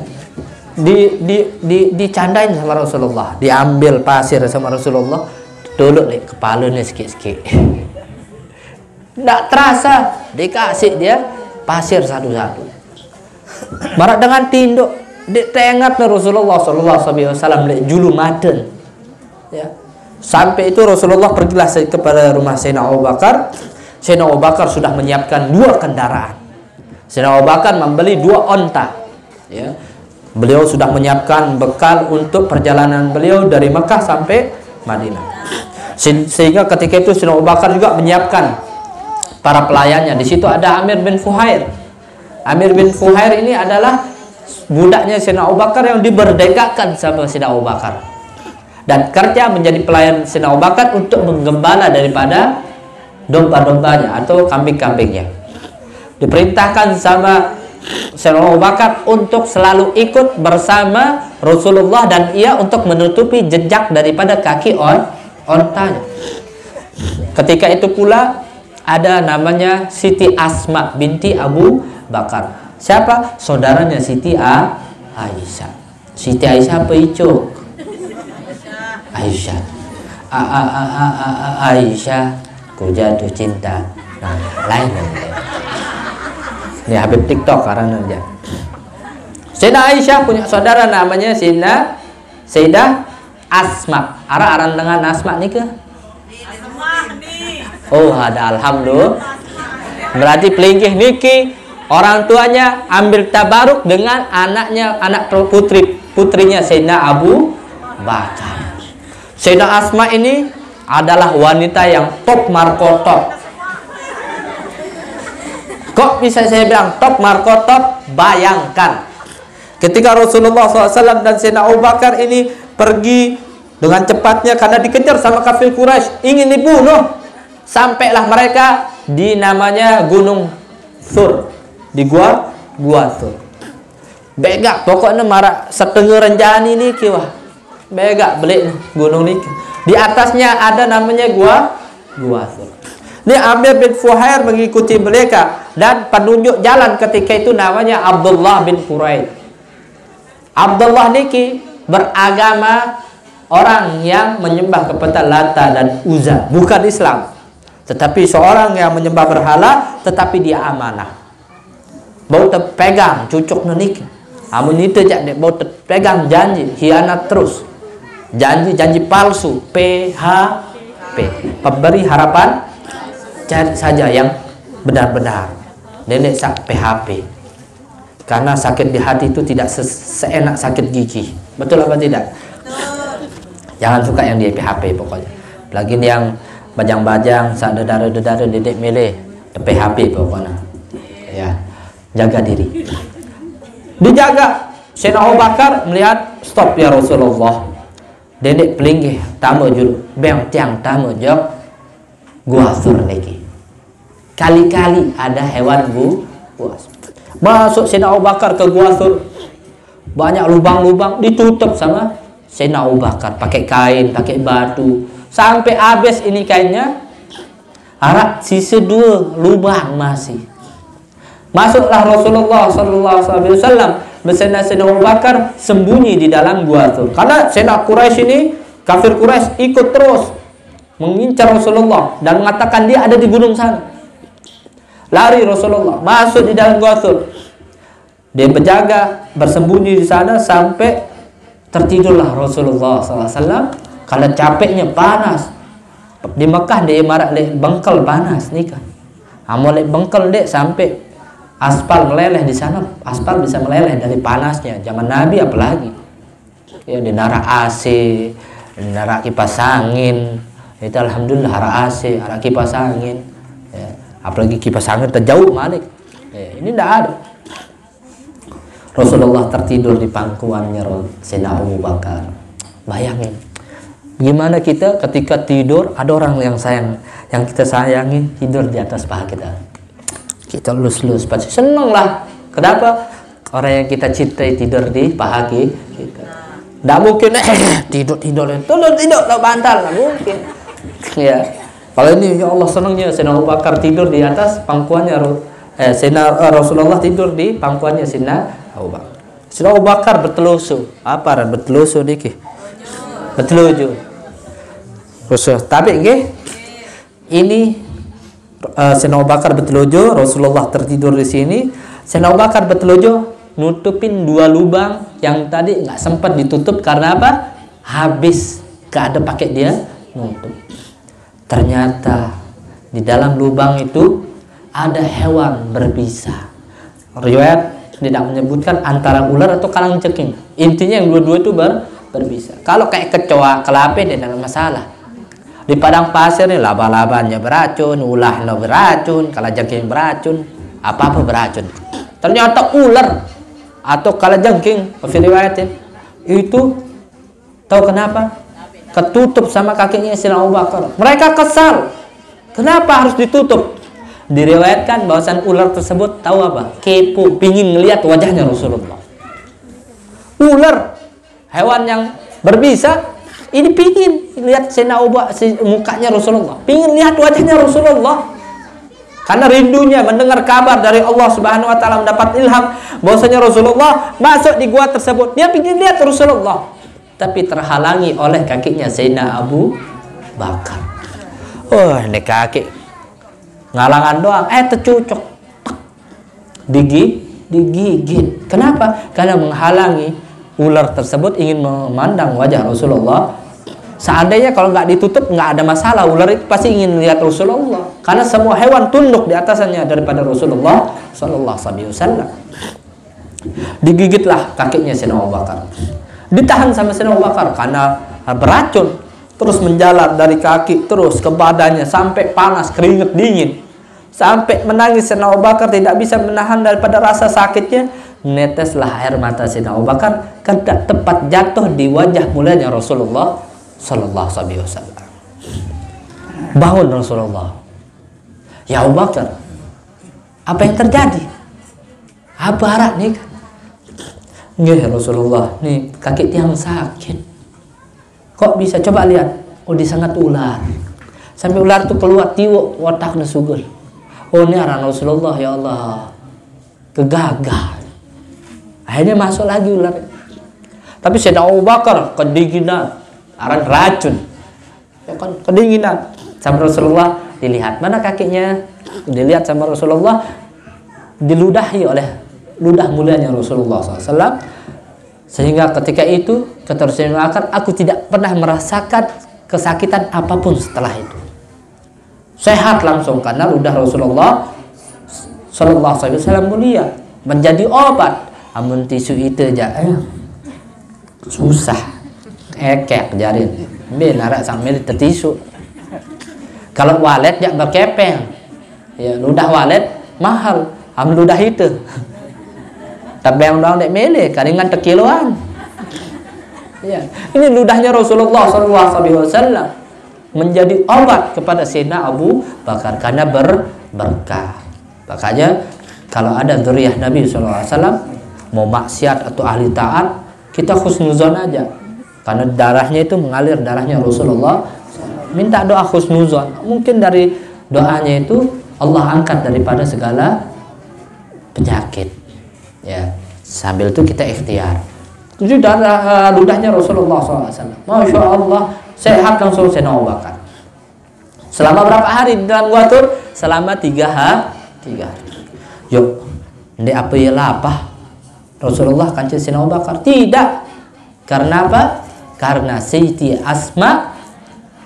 dicandain sama Rasulullah, diambil pasir sama Rasulullah, duduk nih kepalanya sikit-sikit, nggak terasa dikasih dia pasir satu-satu. Marak dengan tinduk ditengap Rasulullah SAW julu maten ya. Sampai itu Rasulullah pergilah kepada rumah Sayyidina Abu Bakar. Sayyidina Abu Bakar sudah menyiapkan 2 kendaraan. Sayyidina Abu Bakar membeli 2 onta. Ya. Beliau sudah menyiapkan bekal untuk perjalanan beliau dari Mekah sampai Madinah. Sehingga ketika itu Sayyidina Abu Bakar juga menyiapkan para pelayannya. Di situ ada Amir bin Fuhair. Amir bin Fuhair ini adalah budaknya Sayyidina Abu Bakar yang diberdekakan sama Sayyidina Abu Bakar. Dan kerja menjadi pelayan Sayyidina Abu Bakar untuk menggembala daripada domba-dombanya atau kambing-kambingnya. Diperintahkan sama Sayyidina Abu Bakar untuk selalu ikut bersama Rasulullah dan ia untuk menutupi jejak daripada kaki ontanya. Ketika itu pula ada namanya Siti Asma binti Abu Bakar. Siapa? Saudaranya Siti Aisyah. Siti Aisyah apa itu? Aisyah. Aisyah, ku jatuh cinta. Nah, lain. Ini Habib TikTok karena dia. Sayyidah Aisyah punya saudara namanya Sayyidah Asma. Aran dengan Asma nih ke? Oh, ada alhamdulillah. Berarti pelingkih niki orang tuanya ambil tabaruk dengan anaknya, anak putrinya Sayyidina Abu Bakar. Sayyidah Asma ini adalah wanita yang top markotop. Kok bisa saya bilang top markotop? Bayangkan ketika Rasulullah SAW dan Sayyidina Abu Bakar ini pergi dengan cepatnya karena dikejar sama kafir Quraisy, ingin dibunuh. Sampailah mereka di namanya Gunung Thur, di gua Thur. Begak pokoknya marah setengah renjani nih kiwah. Begak beli gunung nih. Di atasnya ada namanya gua Thur. Ini Amir bin Fuhair mengikuti mereka dan penunjuk jalan ketika itu namanya Abdullah bin Quraid. Abdullah niki beragama orang yang menyembah kepada Lata dan Uzza, bukan Islam. Tetapi seorang yang menyembah berhala tetapi dia amanah. Bau terpegang cucuk niki. Amun itu jak bau terpegang janji, hianat terus. Janji palsu, PHP. Pemberi harapan cari saja yang benar-benar. Nenek sak PHP. Karena sakit di hati itu tidak seenak sakit gigi. Betul apa tidak? Jangan suka yang di PHP pokoknya. Lagi yang bajang-bajang, sak dedara-dedara dedek milih PHP pokoknya. Ya, jaga diri. Dijaga. Sayyidina Abu Bakar melihat, stop ya Rasulullah. Dedek pelinggih tamu julu, beng tiang tamu jok. Gua Thur lagi. Kali-kali ada hewan buas. Masuk Sayyidina Abu Bakar ke Gua Thur. Banyak lubang-lubang ditutup sama Sayyidina Abu Bakar pakai kain, pakai batu. Sampai habis ini kainnya. Harap sisa 2 lubang masih. Masuklah Rasulullah SAW bersama Sayyidina Abu Bakar sembunyi di dalam Gua Thur. Karena Sayyidina Quraisy ini, kafir Quraisy ikut terus mengincar Rasulullah dan mengatakan dia ada di gunung sana. Lari Rasulullah masuk di dalam Gua Thur. Dia berjaga bersembunyi di sana sampai tertidurlah Rasulullah SAW. Kalau capeknya panas di Mekah dia marah leh bengkel panas nih kan. Amolek bengkel dek sampai aspal meleleh di sana. Aspal bisa meleleh dari panasnya. Zaman Nabi apalagi. Ya di nara AC, di nara kipas angin. Itu alhamdulillah hara AC, hara kipas angin. Ya, apalagi kipas angin terjauh malik. Ya, ini tidak ada. Rasulullah tertidur di pangkuannya Sayyidina Abu Bakar. Bayangin, gimana kita ketika tidur ada orang yang sayang, yang kita sayangi tidur di atas paha kita. Kita lus-lus, pasti seneng lah. Kenapa? Orang yang kita cintai tidur di paha kita. Tidak mungkin tidur tak bantal, nggak mungkin. Ya, kalau ini ya Allah senangnya Sayyidina Abu Bakar tidur di atas pangkuannya. Sayyidina Rasulullah tidur di pangkuannya Sayyidina Abu Bakar. Sayyidina Abu Bakar bertelusu. Apa ran bertelusu niki? Berteluju. Rasul. Tapi nggih ini Sayyidina Abu Bakar berteluju, Rasulullah tertidur di sini. Sayyidina Abu Bakar berteluju nutupin 2 lubang yang tadi nggak sempat ditutup karena apa? Habis gak ada pakai dia nutup. Ternyata di dalam lubang itu ada hewan berbisa. Riwayat tidak menyebutkan antara ular atau kalajengking. Intinya yang dua-dua itu berbisa. Kalau kayak kecoa, kelape tidak ada masalah. Di padang pasir nih laba-labanya beracun, ulahnya beracun, kalajengking beracun, apa-apa beracun. Ternyata ular atau kalajengking, riwayatin itu tahu kenapa? Ketutup sama kakinya Sayyidina Abu Bakar. Mereka kesal. Kenapa harus ditutup? Diriwayatkan bahwasan ular tersebut tahu apa? Kepo, pingin ngelihat wajahnya Rasulullah. Ular, hewan yang berbisa, ini pingin lihat mukanya Rasulullah, pingin lihat wajahnya Rasulullah. Karena rindunya mendengar kabar dari Allah Subhanahu wa taala, mendapat ilham bahwasanya Rasulullah masuk di gua tersebut. Dia pingin lihat Rasulullah, tapi terhalangi oleh kakinya Sayyidina Abu Bakar. Oh, ini kaki ngalangan doang, tercucuk, digigit. Kenapa? Karena menghalangi ular tersebut ingin memandang wajah Rasulullah. Seandainya kalau nggak ditutup nggak ada masalah, ular itu pasti ingin lihat Rasulullah. Karena semua hewan tunduk di atasannya daripada Rasulullah Sallallahu Alaihi Wasallam. Digigitlah kakinya Sayyidina Abu Bakar. Ditahan sama Sayyidina Abu Bakar karena beracun. Terus menjalar dari kaki terus ke badannya sampai panas, keringet dingin, sampai menangis. Sayyidina Abu Bakar tidak bisa menahan daripada rasa sakitnya. Neteslah air mata Sayyidina Abu Bakar tepat jatuh di wajah mulianya Rasulullah Sallallahu Alaihi Wasallam. Bangun Rasulullah. Ya Abu Bakar, apa yang terjadi? Apa harap nih? Nggih Rasulullah, nih kaki tiang sakit. Kok bisa? Coba lihat. Oh, disangat ular. Sampai ular itu keluar tiwuk wataknya sugul. Oh, ini arah Rasulullah, ya Allah. Kegagal. Akhirnya masuk lagi ular. Tapi Sayyidina Abu Bakar kedinginan, arah racun. Ya kan, kedinginan. Sama Rasulullah dilihat. Mana kakinya? Dilihat sama Rasulullah, diludahi oleh ludah mulianya Rasulullah SAW. Sehingga ketika itu kata Rasulullah, aku tidak pernah merasakan kesakitan apapun setelah itu. Sehat langsung karena ludah Rasulullah Sallallahu Alaihi Wasallam mulia menjadi obat. Amun tisu itu aja susah, ekek jarin. Benar sambil tertisu. Kalau walet jak berkepeng, ya ludah walet mahal. Ludah itu. Tapi yang udah dek mele, kadang terkiloan. Ya, ini ludahnya Rasulullah SAW menjadi obat kepada Sayyidina Abu Bakar karena berkah. Makanya kalau ada dzurriyyah Nabi SAW mau maksiat atau ahli taat, kita husnuzon aja. Karena darahnya itu mengalir darahnya Rasulullah. Minta doa husnuzon. Mungkin dari doanya itu Allah angkat daripada segala penyakit. Ya, sambil itu kita ikhtiar. Itu darah ludahnya Rasulullah SAW. Masya Allah, sehat langsung Sayyidina Abu Bakar. Selama berapa hari di dalam gua tur? Selama 3 hari. Yuk, ini apa ya lapah? Rasulullah kancil Sayyidina Abu Bakar? Tidak. Karena apa? Karena Siti Asma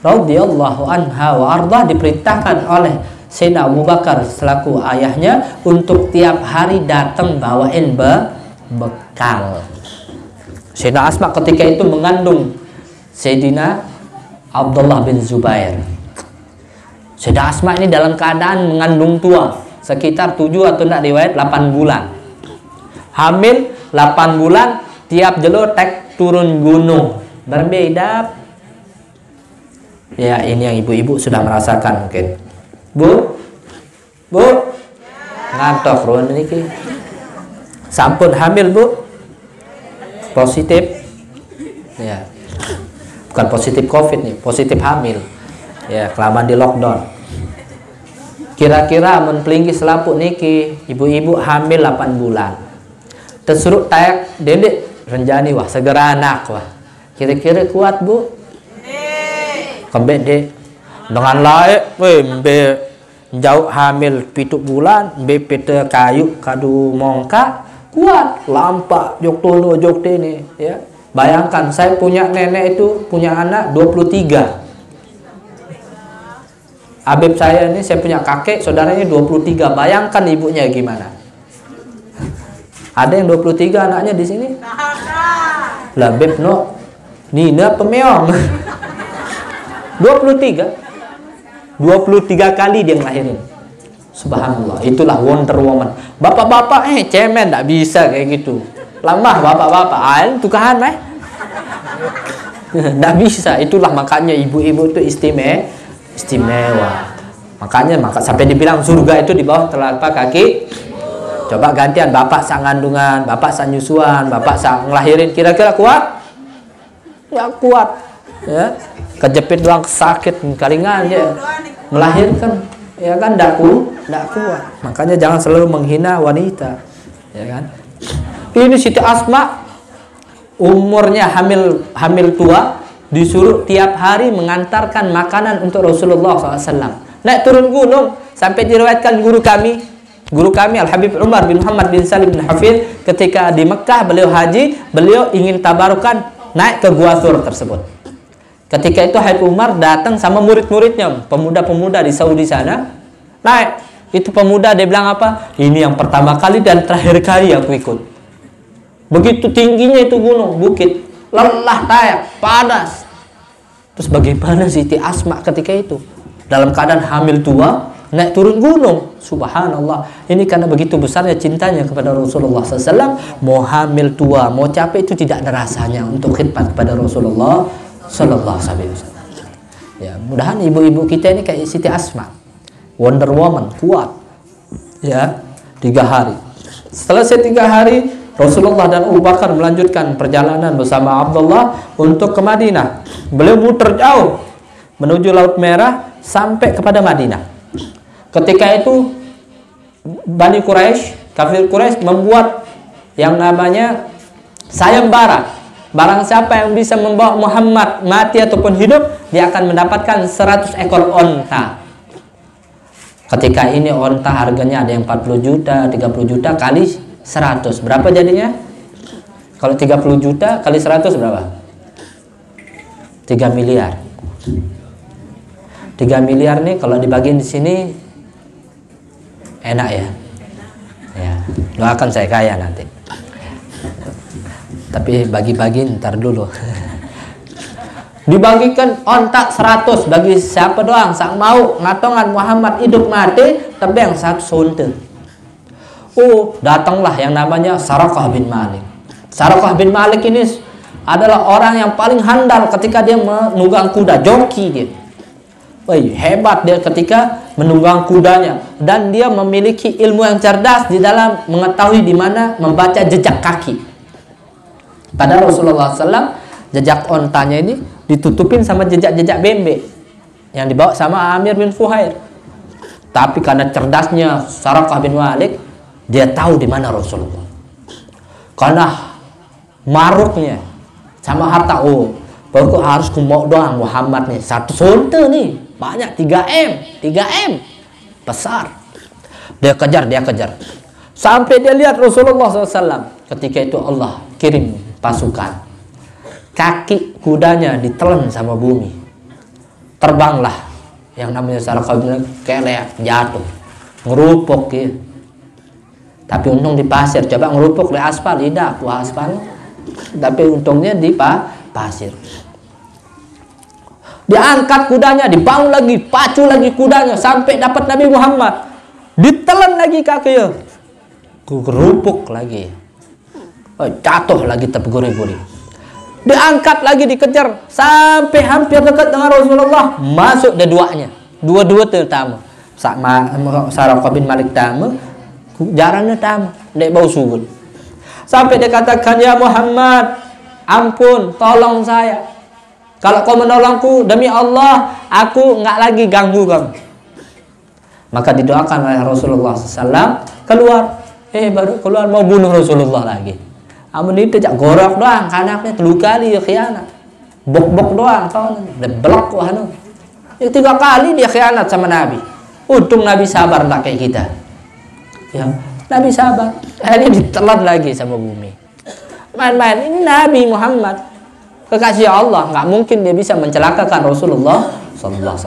radhiyallahu anha wa ardah diperintahkan oleh Sayyidina Abu Bakar selaku ayahnya untuk tiap hari datang bawain bekal. Sayyidina Asma ketika itu mengandung Sayyidina Abdullah bin Zubair. Sayyidina Asma ini dalam keadaan mengandung tua, sekitar 7 atau tidak riwayat 8 bulan. Hamil 8 bulan, tiap jelo tek turun gunung. Berbeda. Ya, ini yang ibu-ibu sudah merasakan mungkin. Bu, ngantok ruan ini. Sampun hamil bu, positif, ya, bukan positif COVID nih, positif hamil, ya, kelamaan di lockdown. Kira-kira amun pelinggi selaput niki, ibu-ibu hamil 8 bulan, tersuruh tayak dedek renjani wah segera anak wah, kira-kira kuat bu? Kembali deh. Dengan laik, mbe jauh hamil 7 bulan, mbe pete kayu kadu mongka kuat, lampak jok tono jok tene, ya. Bayangkan saya punya nenek itu punya anak 23. Habib saya ini saya punya kakek saudaranya 23. Bayangkan ibunya gimana? Ada yang 23 anaknya di sini? Lah Beb no, Nina pemeong. 23 kali dia ngelahirin. Subhanallah, itulah Wonder Woman. Bapak-bapak cemen tak bisa kayak gitu. Lemah bapak-bapak, tukahan meh. Tak bisa, itulah makanya ibu-ibu itu istimewa. Makanya sampai dibilang surga itu di bawah telapak kaki. Coba gantian, bapak sang ngandungan, bapak sang nyusuan, bapak sang ngelahirin, kira-kira kuat? Nggak kuat, ya. Kejepit doang sakit, kalingan ya. Melahirkan, ya kan, nggak kuat. Makanya jangan selalu menghina wanita, ya kan. Ini Siti Asma umurnya hamil tua, disuruh tiap hari mengantarkan makanan untuk Rasulullah SAW. Naik turun gunung sampai diriwayatkan guru kami Al Habib Umar bin Muhammad bin Salim bin Hafidh, ketika di Mekah beliau haji, beliau ingin tabarukan naik ke Gua Thur tersebut. Ketika itu Habib Umar datang sama murid-muridnya, pemuda-pemuda di Saudi sana. Naik, itu pemuda dia bilang apa? Ini yang pertama kali dan terakhir kali aku ikut. Begitu tingginya itu gunung, bukit, lelah, tayak, panas. Terus bagaimana Siti Asma ketika itu? Dalam keadaan hamil tua, naik turun gunung. Subhanallah. Ini karena begitu besarnya cintanya kepada Rasulullah SAW. Mau hamil tua, mau capek, itu tidak ada rasanya untuk khidmat kepada Rasulullah SAW. Ya, mudahan ibu-ibu kita ini kayak Siti Asma, Wonder Woman, kuat. Ya, 3 hari. Setelah 3 hari, Rasulullah dan Abu Bakar melanjutkan perjalanan bersama Abdullah untuk ke Madinah. Beliau muter jauh menuju Laut Merah sampai kepada Madinah. Ketika itu Bani Quraisy, kafir Quraisy membuat yang namanya sayembara. Barang siapa yang bisa membawa Muhammad mati ataupun hidup, dia akan mendapatkan 100 ekor onta. Ketika ini onta harganya ada yang 40 juta, 30 juta kali 100. Berapa jadinya? Kalau 30 juta kali 100 berapa? 3 miliar. 3 miliar nih kalau dibagiin di sini enak ya. Ya, doakan saya kaya nanti. Tapi bagi-bagi ntar dulu. Dibagikan ontak 100 bagi siapa doang sang mau ngatongan Muhammad hidup mati, tapi yang 1 sunte. Datanglah yang namanya Sarakah bin Malik. Sarakah bin Malik ini adalah orang yang paling handal ketika dia menunggang kuda, joki dia. Hebat dia ketika menunggang kudanya, dan dia memiliki ilmu yang cerdas di dalam mengetahui di mana membaca jejak kaki. Pada Rasulullah SAW, jejak ontanya ini ditutupin sama jejak-jejak bembe yang dibawa sama Amir bin Fuhair. Tapi karena cerdasnya Sarakah bin Malik, dia tahu di mana Rasulullah. Karena maruknya sama harta, pokok harus kumau doang Muhammad nih, 1 sunte nih, banyak, 3M besar. Dia kejar sampai dia lihat Rasulullah SAW. Ketika itu Allah kirim pasukan, kaki kudanya ditelan sama bumi, terbanglah yang namanya Sarakah bin Malik, kelek, jatuh, ngerupuk ya. Tapi untung di pasir. Coba ngerupuk di aspal, tidak aspal, tapi untungnya di pasir. Diangkat kudanya, dibangun lagi, pacu lagi kudanya sampai dapat Nabi Muhammad. Ditelan lagi kakinya, kerupuk lagi, jatuh lagi terguri-guri. Diangkat lagi, dikejar sampai hampir dekat dengan Rasulullah. Masuk dua-dua tamu. Sarakah bin Malik tamu, jarangnya tamu, dek bau subul. Sampai dia katakan, ya Muhammad, ampun, tolong saya. Kalau kau menolongku, demi Allah, aku nggak lagi ganggu kamu. Maka didoakan oleh Rasulullah SAW, keluar. Baru keluar mau bunuh Rasulullah lagi. Amun itu jak gorok doang, kanaknya 3 kali ya khianat. Bok-bok doang, blok wahnu. 3 kali dia khianat sama Nabi. Untung Nabi sabar, tak kayak kita. Ya, Nabi sabar. Akhirnya ditelan lagi sama bumi. Main-main, ini Nabi Muhammad, kekasih Allah, nggak mungkin dia bisa mencelakakan Rasulullah SAW.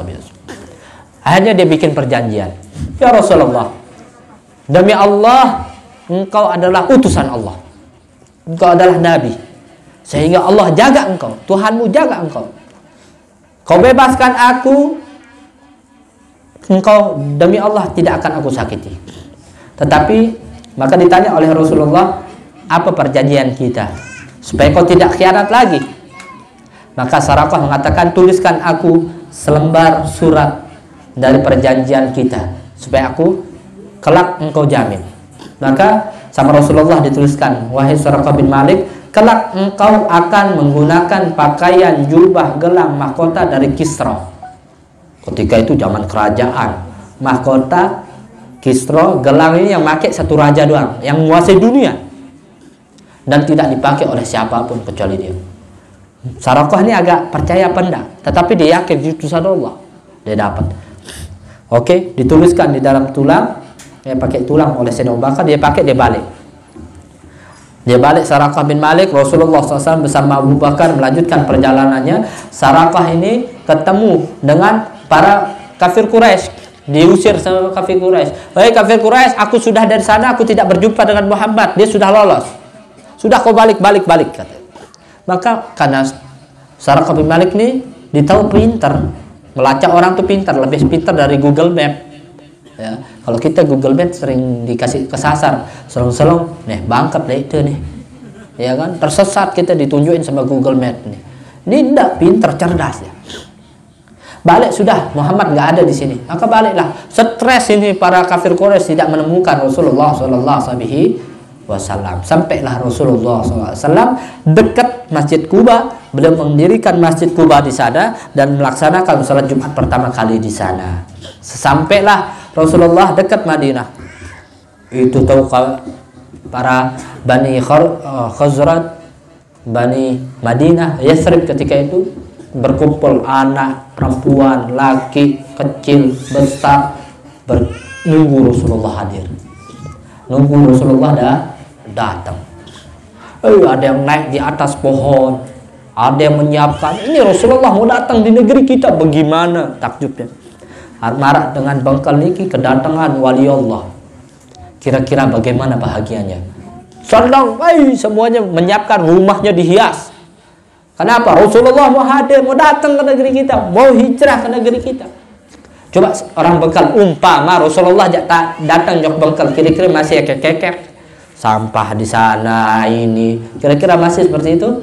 Akhirnya dia bikin perjanjian. Ya Rasulullah, demi Allah, engkau adalah utusan Allah, engkau adalah Nabi, sehingga Allah jaga engkau, Tuhanmu jaga engkau. Kau bebaskan aku, engkau demi Allah tidak akan aku sakiti. Tetapi maka ditanya oleh Rasulullah, apa perjanjian kita supaya kau tidak khianat lagi? Maka Sarakah mengatakan, tuliskan aku selembar surat dari perjanjian kita supaya aku kelak engkau jamin. Maka sama Rasulullah dituliskan, wahai Suraqah bin Malik, kelak engkau akan menggunakan pakaian, jubah, gelang, mahkota dari Kisra. Ketika itu zaman kerajaan, mahkota Kisra, gelang ini yang pakai satu raja doang, yang menguasai dunia, dan tidak dipakai oleh siapapun kecuali dia. Suraqah ini agak percaya apa enggak, tetapi dia yakin itu utusan Allah, dia dapat. Oke, dituliskan di dalam tulang, dia pakai tulang oleh Sayyidina Abu Bakar, dia pakai, dia balik. Dia balik Suraqah bin Malik, Rasulullah SAW bersama Abu Bakar melanjutkan perjalanannya. Suraqah ini ketemu dengan para kafir Quraisy, diusir sama kafir Quraisy. Hei kafir Quraisy, aku sudah dari sana, aku tidak berjumpa dengan Muhammad, dia sudah lolos. Sudah kau balik kata. Maka karena Suraqah bin Malik ini ditahu pintar, melacak orang tuh pintar, lebih pintar dari Google Map. Ya, kalau kita Google Map sering dikasih kesasar, selong-selong, nih bangkat deh itu nih, ya kan, tersesat kita ditunjukin sama Google Map nih. Ini tidak pintar, cerdas ya. Balik sudah, Muhammad nggak ada di sini, maka baliklah. Stres ini para kafir Quraisy tidak menemukan Rasulullah SAW. Sampailah Rasulullah SAW dekat Masjid Quba. Beliau mendirikan Masjid Quba di sana dan melaksanakan salat Jumat pertama kali di sana. Sampailah Rasulullah dekat Madinah. Itu tahu para Bani Khazraj, Bani Madinah, Yathrib ketika itu berkumpul anak, perempuan, laki, kecil, besar, menunggu Rasulullah hadir. Nunggu Rasulullah datang. Ada yang naik di atas pohon, ada yang menyiapkan. Ini Rasulullah mau datang di negeri kita, bagaimana takjubnya? Marah dengan bengkel niki kedatangan wali Allah. Kira-kira bagaimana bahagianya? Senang, semuanya menyiapkan, rumahnya dihias. Kenapa? Rasulullah mau hadir, mau datang ke negeri kita, mau hijrah ke negeri kita. Coba orang bengkel, umpama Rasulullah datang jok bengkel, kira-kira masih kekek, sampah di sana ini, kira-kira masih seperti itu?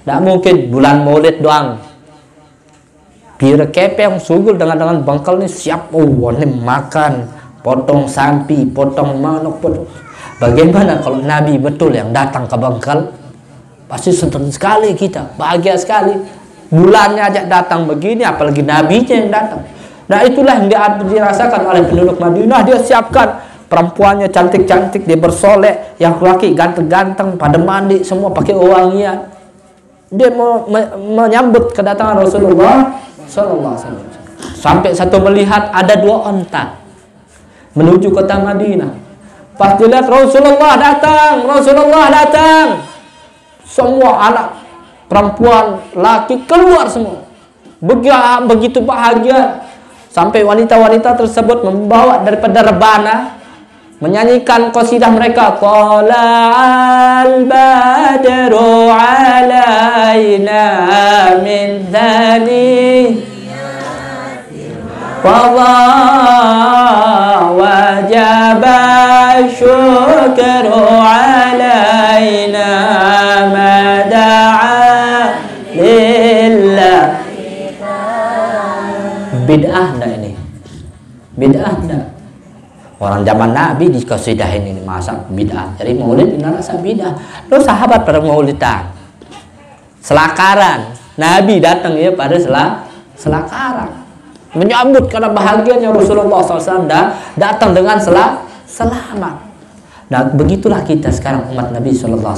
Tidak mungkin bulan Maulid doang. Biar kepeng sugul dengan bengkel ini siap, ini makan, potong sapi, potong manuk, potong. Bagaimana kalau Nabi betul yang datang ke bengkel? Pasti senang sekali kita, bahagia sekali. Bulannya aja datang begini, apalagi Nabinya yang datang. Nah itulah yang dirasakan oleh penduduk Madinah. Dia siapkan perempuannya cantik-cantik, dia bersolek, yang laki ganteng-ganteng, pada mandi, semua pakai wangian. Dia mau menyambut kedatangan Rasulullah SAW. Sampai satu melihat ada 2 onta menuju kota Madinah. Pas dilihat Rasulullah datang, semua anak, perempuan, laki keluar semua. Begitu bahagia. Sampai wanita-wanita tersebut membawa daripada rebana, menyanyikan qasidah mereka, Tala'al badru alaina min thani Qadha wajaba syukru alaina mada'a lillah. Bid'ah enggak ini? Bid'ah enggak? Orang zaman Nabi di qasidahin ini masa bid'ah. Jadi maulid ini rasa bid'ah. Lo sahabat pada maulidan, selakaran. Nabi datang ya pada selakaran, menyambut karena bahagianya Rasulullah SAW datang dengan selamat. Nah begitulah kita sekarang umat Nabi SAW.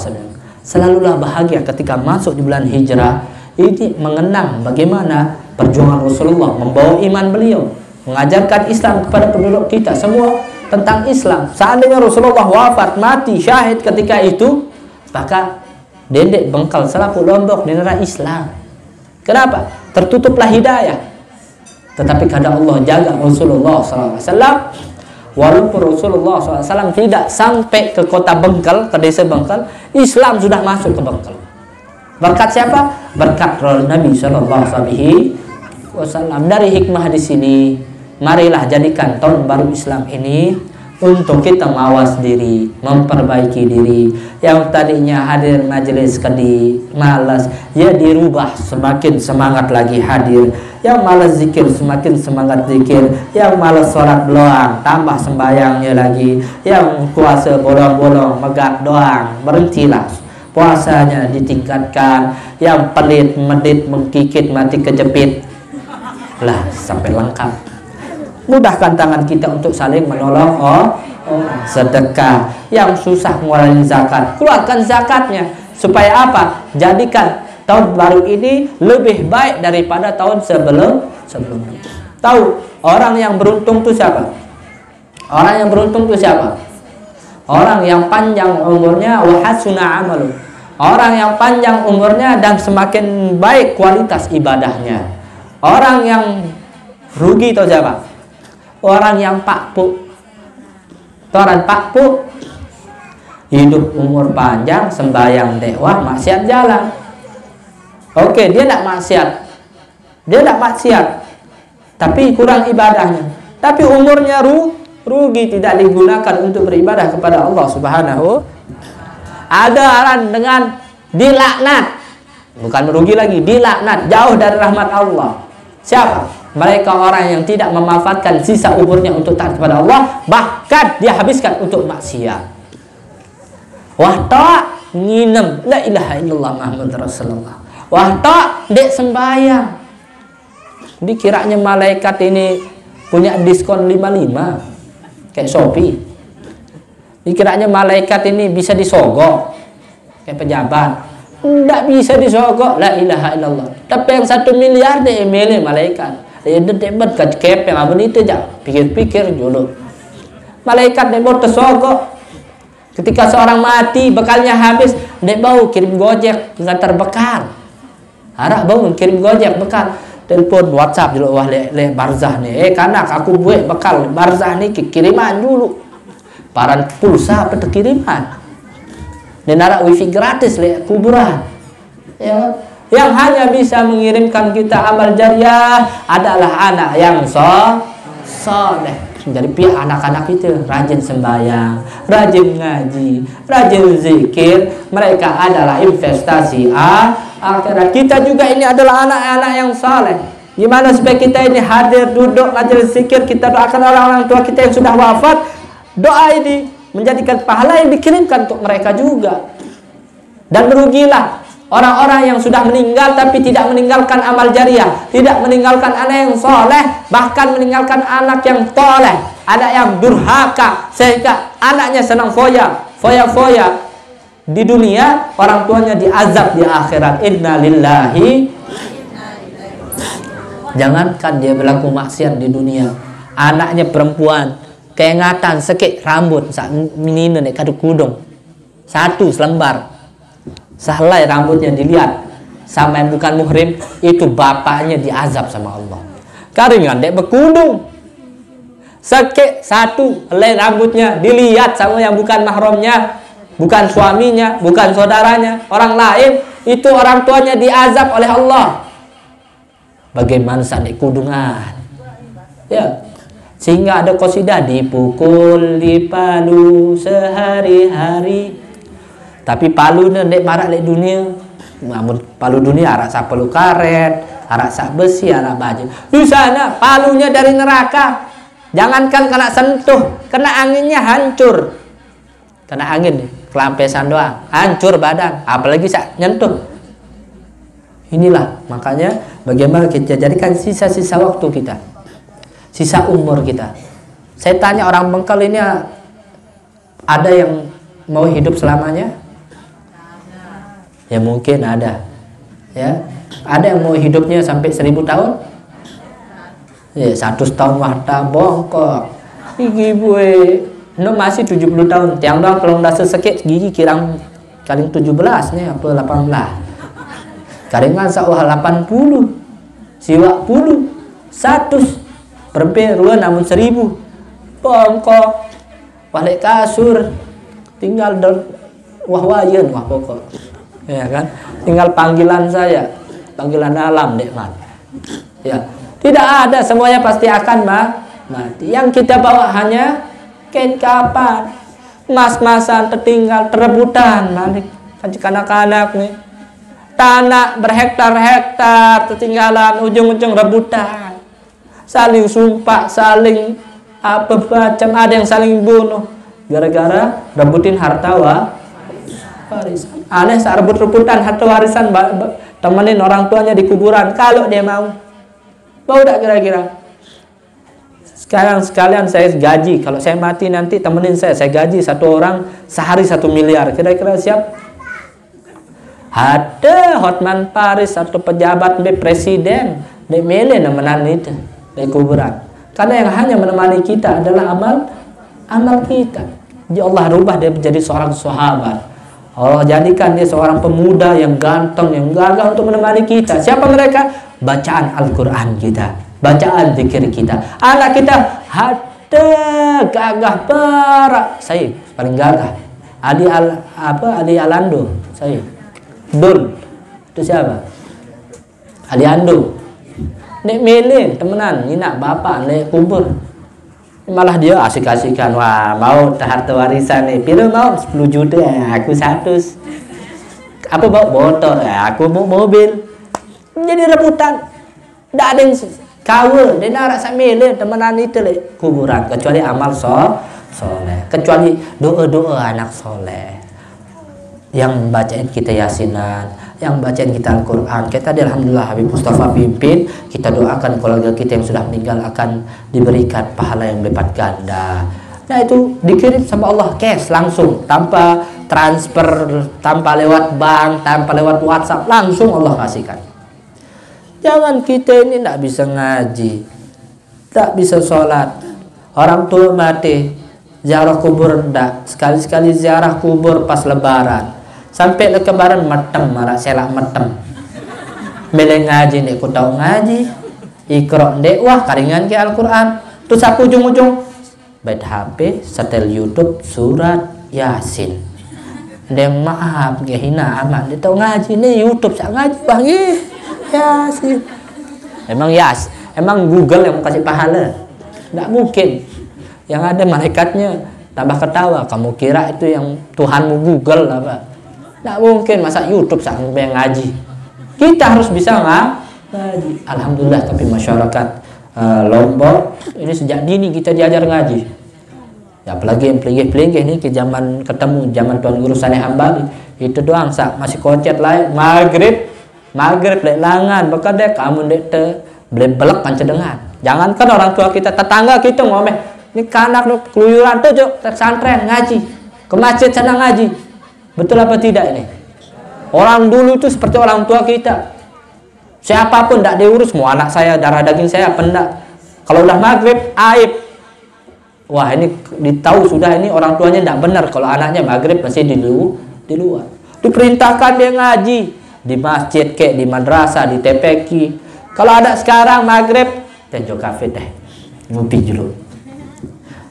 Selalulah bahagia ketika masuk di bulan hijrah. Ini mengenang bagaimana perjuangan Rasulullah, membawa iman beliau, mengajarkan Islam kepada penduduk kita semua tentang Islam. Seandainya Rasulullah wafat, mati, syahid ketika itu, maka dendek bengkal selaput lombok di negara Islam. Kenapa? Tertutuplah hidayah. Tetapi karena Allah jaga Rasulullah SAW, walaupun Rasulullah SAW tidak sampai ke kota Bengkel, ke desa Bengkel, Islam sudah masuk ke Bengkel. Berkat siapa? Berkat Nabi SAW. Dari hikmah di sini, marilah jadikan tahun baru Islam ini untuk kita mawas diri, memperbaiki diri. Yang tadinya hadir majelis kedi malas, ya dirubah semakin semangat lagi hadir. Yang malas zikir semakin semangat zikir. Yang malas sholat doang tambah sembayangnya lagi. Yang puasa bolong-bolong megap doang, berhentilah puasanya, ditingkatkan. Yang pelit medit mengkikit mati kejepit lah sampai lengkap. Mudahkan tangan kita untuk saling menolong sedekah. Yang susah ngeluarin zakat, keluarkan zakatnya. Supaya apa? Jadikan tahun baru ini lebih baik daripada tahun sebelumnya. Tahu orang yang beruntung itu siapa? Orang yang beruntung itu siapa? Orang yang panjang umurnya wa hasuna amalu. Orang yang panjang umurnya dan semakin baik kualitas ibadahnya. Orang yang rugi itu siapa? Orang yang pakpuk. Orang pakpuk hidup umur panjang, sembahyang dewa, maksiat jalan. Oke, dia tidak maksiat. Dia tidak maksiat. Tapi kurang ibadahnya. Tapi umurnya rugi, tidak digunakan untuk beribadah kepada Allah Subhanahu. Ada orang dengan dilaknat. Bukan merugi lagi, dilaknat, jauh dari rahmat Allah. Siapa? Mereka orang yang tidak memanfaatkan sisa umurnya untuk taat kepada Allah, bahkan dia habiskan untuk maksiat. Wah tak nginem la ilaha illallah Muhammad Rasulullah. Wah tak dek sembahyang. Dikiranya malaikat ini punya diskon 55 kayak Shopee. Dikiranya malaikat ini bisa disogok kayak pejabat. Tidak bisa disogok, la ilaha illallah. Tapi yang 1 miliar dek milih malaikat. Dia debat kecep yang apa itu aja. Pikir-pikir dulu. Malaikat dia mau tersogok. Ketika seorang mati, bekalnya habis, dia bau kirim gojek ngantar bekal. Harap bau kirim gojek bekal. Telepon WhatsApp dulu, wah le barzah nih. Kanak aku buat bekal barzah nih kiriman dulu. Paran pulsa apa kiriman. Dan ada wifi gratis le kuburan. Ya. Yang hanya bisa mengirimkan kita amal jariah adalah anak yang soleh. Jadi pihak anak-anak itu rajin sembahyang, rajin ngaji, rajin zikir. Mereka adalah investasi akhirat. Kita juga ini adalah anak-anak yang soleh. Gimana supaya kita ini hadir, duduk, majelis zikir, kita doakan orang-orang tua kita yang sudah wafat. Doa ini menjadikan pahala yang dikirimkan untuk mereka juga. Dan merugilah orang-orang yang sudah meninggal tapi tidak meninggalkan amal jariah, tidak meninggalkan anak yang soleh, bahkan meninggalkan anak yang toleh, anak yang durhaka, sehingga anaknya senang foya-foya di dunia, orang tuanya diazab di akhirat. Inna lillahi. Jangankan dia berlaku maksiat di dunia, anaknya perempuan keingatan sekik rambut saat minina nek kadu kudung satu selembar. Sahlai rambutnya dilihat sama yang bukan muhrim, itu bapaknya diazab sama Allah. Karingan dek berkudung sekek satu helai rambutnya dilihat sama yang bukan mahramnya, bukan suaminya, bukan saudaranya, orang lain, itu orang tuanya diazab oleh Allah. Bagaimana saat dek kudungan? Ya, sehingga ada qasidah dipukul di palu sehari-hari. Tapi palu nek marak lek dunia, namun palu dunia arak sak palu karet, arak sak besi, arak baju. Di sana palunya dari neraka. Jangankan kena sentuh, kena anginnya hancur. Kena angin, kelampesan doang, hancur badan, apalagi sak nyentuh. Inilah makanya bagaimana kita jadikan sisa-sisa waktu kita, sisa umur kita. Saya tanya orang Bengkel ini, ada yang mau hidup selamanya? Ya mungkin ada, ya ada yang mau hidupnya sampai 1000 tahun, ya 100 tahun wahta bongkok, gigi gue, no masih 70 tahun, tiang doang kalau udah sesekit gigi kirang kaling 17 nih apa 18, karingan sawah 80, siwak puluh, 100, perbe ruan namun 1000, bongkok, balik kasur, tinggal wah-wayan wah pokok. Ya kan, tinggal panggilan saya, panggilan alam nikmat. Ya, tidak ada, semuanya pasti akan mati. Yang kita bawa hanya Ken kapan? Mas-masan tertinggal, terebutan balik. Anak-anak nih. Tanah berhektar-hektar tertinggalan, ujung-ujung rebutan. Saling sumpah, saling apa macam, ada yang saling bunuh gara-gara rebutin harta warisan. Aneh saat rebut-rebutan harta warisan, temenin orang tuanya di kuburan kalau dia mau tak kira-kira. Sekarang sekalian saya gaji, kalau saya mati nanti temenin saya gaji satu orang sehari 1 miliar, kira-kira siap? Ada Hotman Paris atau pejabat presiden di milih nemenan itu di kuburan, karena yang hanya menemani kita adalah amal kita. Ya Allah rubah dia menjadi seorang sahabat, Allah jadikan dia seorang pemuda yang ganteng, yang gagah untuk menemani kita. Siapa mereka? Bacaan Al-Quran kita, bacaan zikir kita. Anak kita ada gagah berak, saya paling gagah. Ali Alando, saya Dul, itu siapa? Ali Ando. Nek milih temenan, nyinak bapak nek kubur. Malah dia asik-asikan, wah mau harta warisan nih, pilih mau 10 juta, aku 100. Apa bawa motor, aku mau mobil. Jadi rebutan. Tidak ada yang kawal, dia nak rasa milih temenan itu le kuburan, kecuali amal soleh, kecuali doa-doa anak soleh. Yang bacain kita yasinan, yang bacain kita Al-Quran. Kita alhamdulillah Habib Mustafa pimpin, kita doakan keluarga kita yang sudah meninggal akan diberikan pahala yang berlipat ganda. Nah itu dikirim sama Allah cash langsung, tanpa transfer, tanpa lewat bank, tanpa lewat WhatsApp, langsung Allah kasihkan. Jangan kita ini tidak bisa ngaji, tak bisa sholat, orang tua mati, ziarah kubur enggak, sekali-sekali ziarah kubur pas lebaran. Sampai lebaran metem, malah selak metem. Beli ngaji nek ku tahu ngaji. Iqra ndek wah karingan ke Al-Qur'an. Terus aku ujung-ujung baca HP, setel YouTube surat Yasin. Ndek maaf ge hina amat. Dia tahu ngaji nih YouTube sak ngaji bang Yasin. Emang Google yang mau kasih pahala? Enggak mungkin. Yang ada malaikatnya tambah ketawa. Kamu kira itu yang Tuhanmu Google apa? Tidak mungkin, masa YouTube sampai ngaji. Kita harus bisa ngaji. Alhamdulillah, tapi masyarakat Lombok ini sejak dini kita diajar ngaji. Ya, apalagi yang pelinggih-pelinggih ini ke zaman ketemu zaman Tuan Guru Saleh Hambali itu doang masih kocet lain maghrib lek langan bekadek kamu dek te beli belek pancedengan. Jangankan orang tua kita, tetangga kita ngomel, ini kanak lu keluyuran tuh juk pesantren ngaji, ke masjid sana ngaji. Betul apa tidak ini? Orang dulu itu seperti orang tua kita. Siapapun tidak diurus, mau anak saya, darah daging saya, apa enggak. Kalau udah maghrib, aib. Wah ini ditahu sudah ini orang tuanya tidak benar. Kalau anaknya maghrib masih di luar. Diperintahkan dia ngaji. Di masjid, kayak di madrasah, di TPQ. Kalau ada sekarang maghrib, teh jo kafe teh. Ngopi dulu.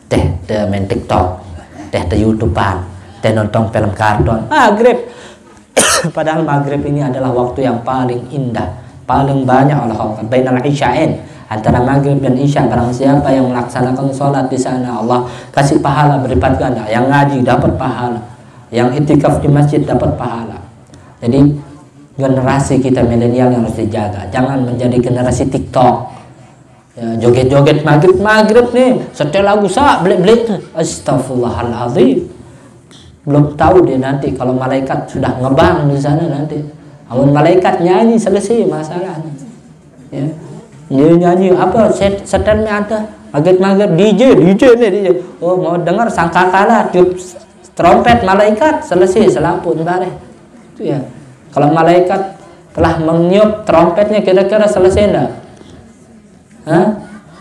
Teh main TikTok. Teh YouTubean. Dan nonton film kartun maghrib. Padahal maghrib ini adalah waktu yang paling indah, paling banyak Allah bainal isya'in, antara maghrib dan isya. Barang siapa yang melaksanakan sholat di sana, Allah kasih pahala berlipat ganda. Yang ngaji dapat pahala, yang itikaf di masjid dapat pahala. Jadi generasi kita milenial yang harus dijaga, jangan menjadi generasi TikTok. Ya, joget-joget maghrib nih, setel lagu beli astagfirullahaladzim. Belum tahu dia nanti kalau malaikat sudah ngebang di sana nanti. Amun malaikat nyanyi selesai masalahnya. Ya. Nyanyi apa setelnya ada maghrib DJ nih. Oh mau dengar sangkakala tiup trompet malaikat selesai selaput bare. Itu ya. Kalau malaikat telah meniup trompetnya kira-kira selesai enggak? Hah?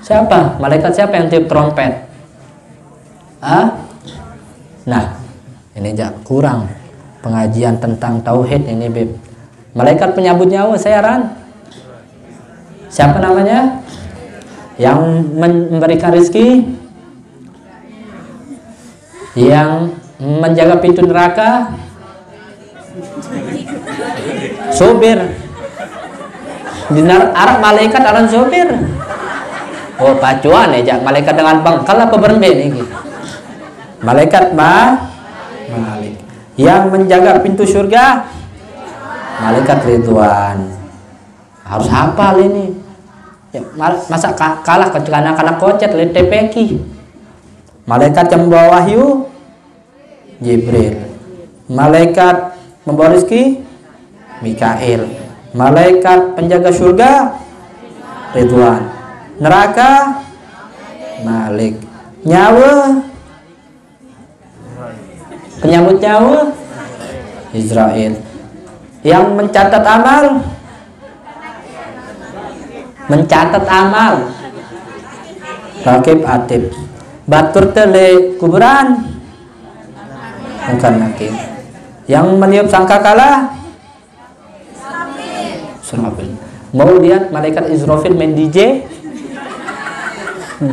Siapa? Malaikat siapa yang tiup trompet? Nah, ini kurang pengajian tentang tauhid ini, Beb. Malaikat penyambut nyawa saya ran. Siapa namanya? Yang memberikan rezeki, yang menjaga pintu neraka, sopir. Di Arab malaikat aran sopir. Oh pacuan ya, malaikat dengan bangkal apa berembe nih? Malaikat Malik. Yang menjaga pintu surga, malaikat Ridwan. Harus hafal ini. Ya, masa kalah ke anak-anak kocet lihat TPQ. Malaikat yang membawa wahyu, Jibril. Malaikat membawa rezeki, Mikail. Malaikat penjaga surga, Ridwan. Neraka, Malik. Nyawa, penyambut nyawa, Israel. Yang mencatat amal, Rakib Atib. Batur tele kuburan, bukan Nakib. Yang meniup sangkakala, Israfil. Mau lihat malaikat Israfil main DJ?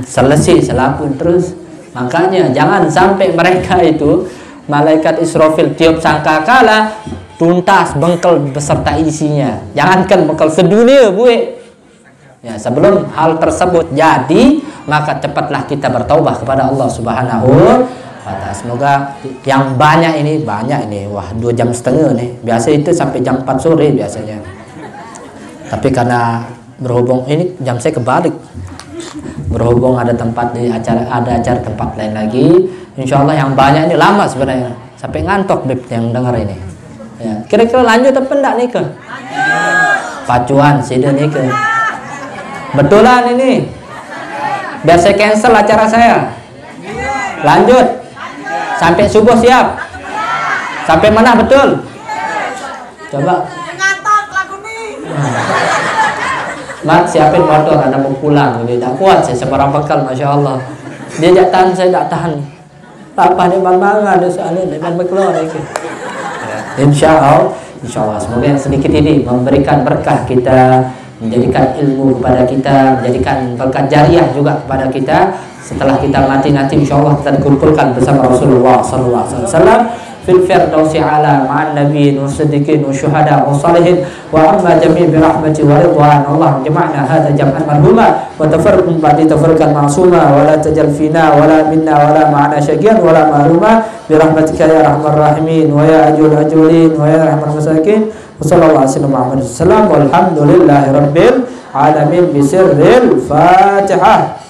Selesai selapun terus. Makanya jangan sampai mereka itu malaikat Israfil tiup sangkakala tuntas bengkel beserta isinya. Jangankan bengkel sedunia, Bu. Ya, sebelum hal tersebut jadi, maka cepatlah kita bertaubat kepada Allah Subhanahu wa Ta'ala. Semoga yang banyak ini, wah 2,5 jam nih. Biasa itu sampai jam 4 sore biasanya. Tapi karena berhubung ini jam saya kebalik. Berhubung ada acara tempat lain lagi. Insya Allah yang banyak ini lama sebenarnya. Sampai ngantuk Beb yang dengar ini. Ya, kira-kira lanjut apa enggak nih ke? Pacuan sida nih ke. Betulan ini. Biar saya cancel acara saya. Lanjut. Sampai subuh siap. Sampai mana betul? Coba. Mat siapin motor, ada mau pulang. Ini tak kuat saya sebarang bekal, masya Allah. Dia tak tahan, saya tak tahan. Apa ni bangga ada soalnya dengan berkeluar lagi. Insya Allah, semoga yang sedikit ini memberikan berkah kita, menjadikan ilmu kepada kita, menjadikan berkat jariah juga kepada kita. Setelah kita mati nanti insya Allah kita dikumpulkan bersama Rasulullah SAW fil firdausi ala ma'an nabiyyin wa siddiqin wa syuhada wa salihin wa amma jami' bi rahmati wa ridwan. Allah jama'na hadha jam'an marhuma wa tafarruqun ba'di tafarruqan ma'suma wa la tajal fina wa la minna wa la ma'ana syaqiyan wa la mahruma bi rahmatika ya arhamar rahimin wa ya ajul ajulin wa ya arhamar masakin. Wa sallallahu alaihi wasallam walhamdulillahi rabbil alamin bi sirril Fatihah.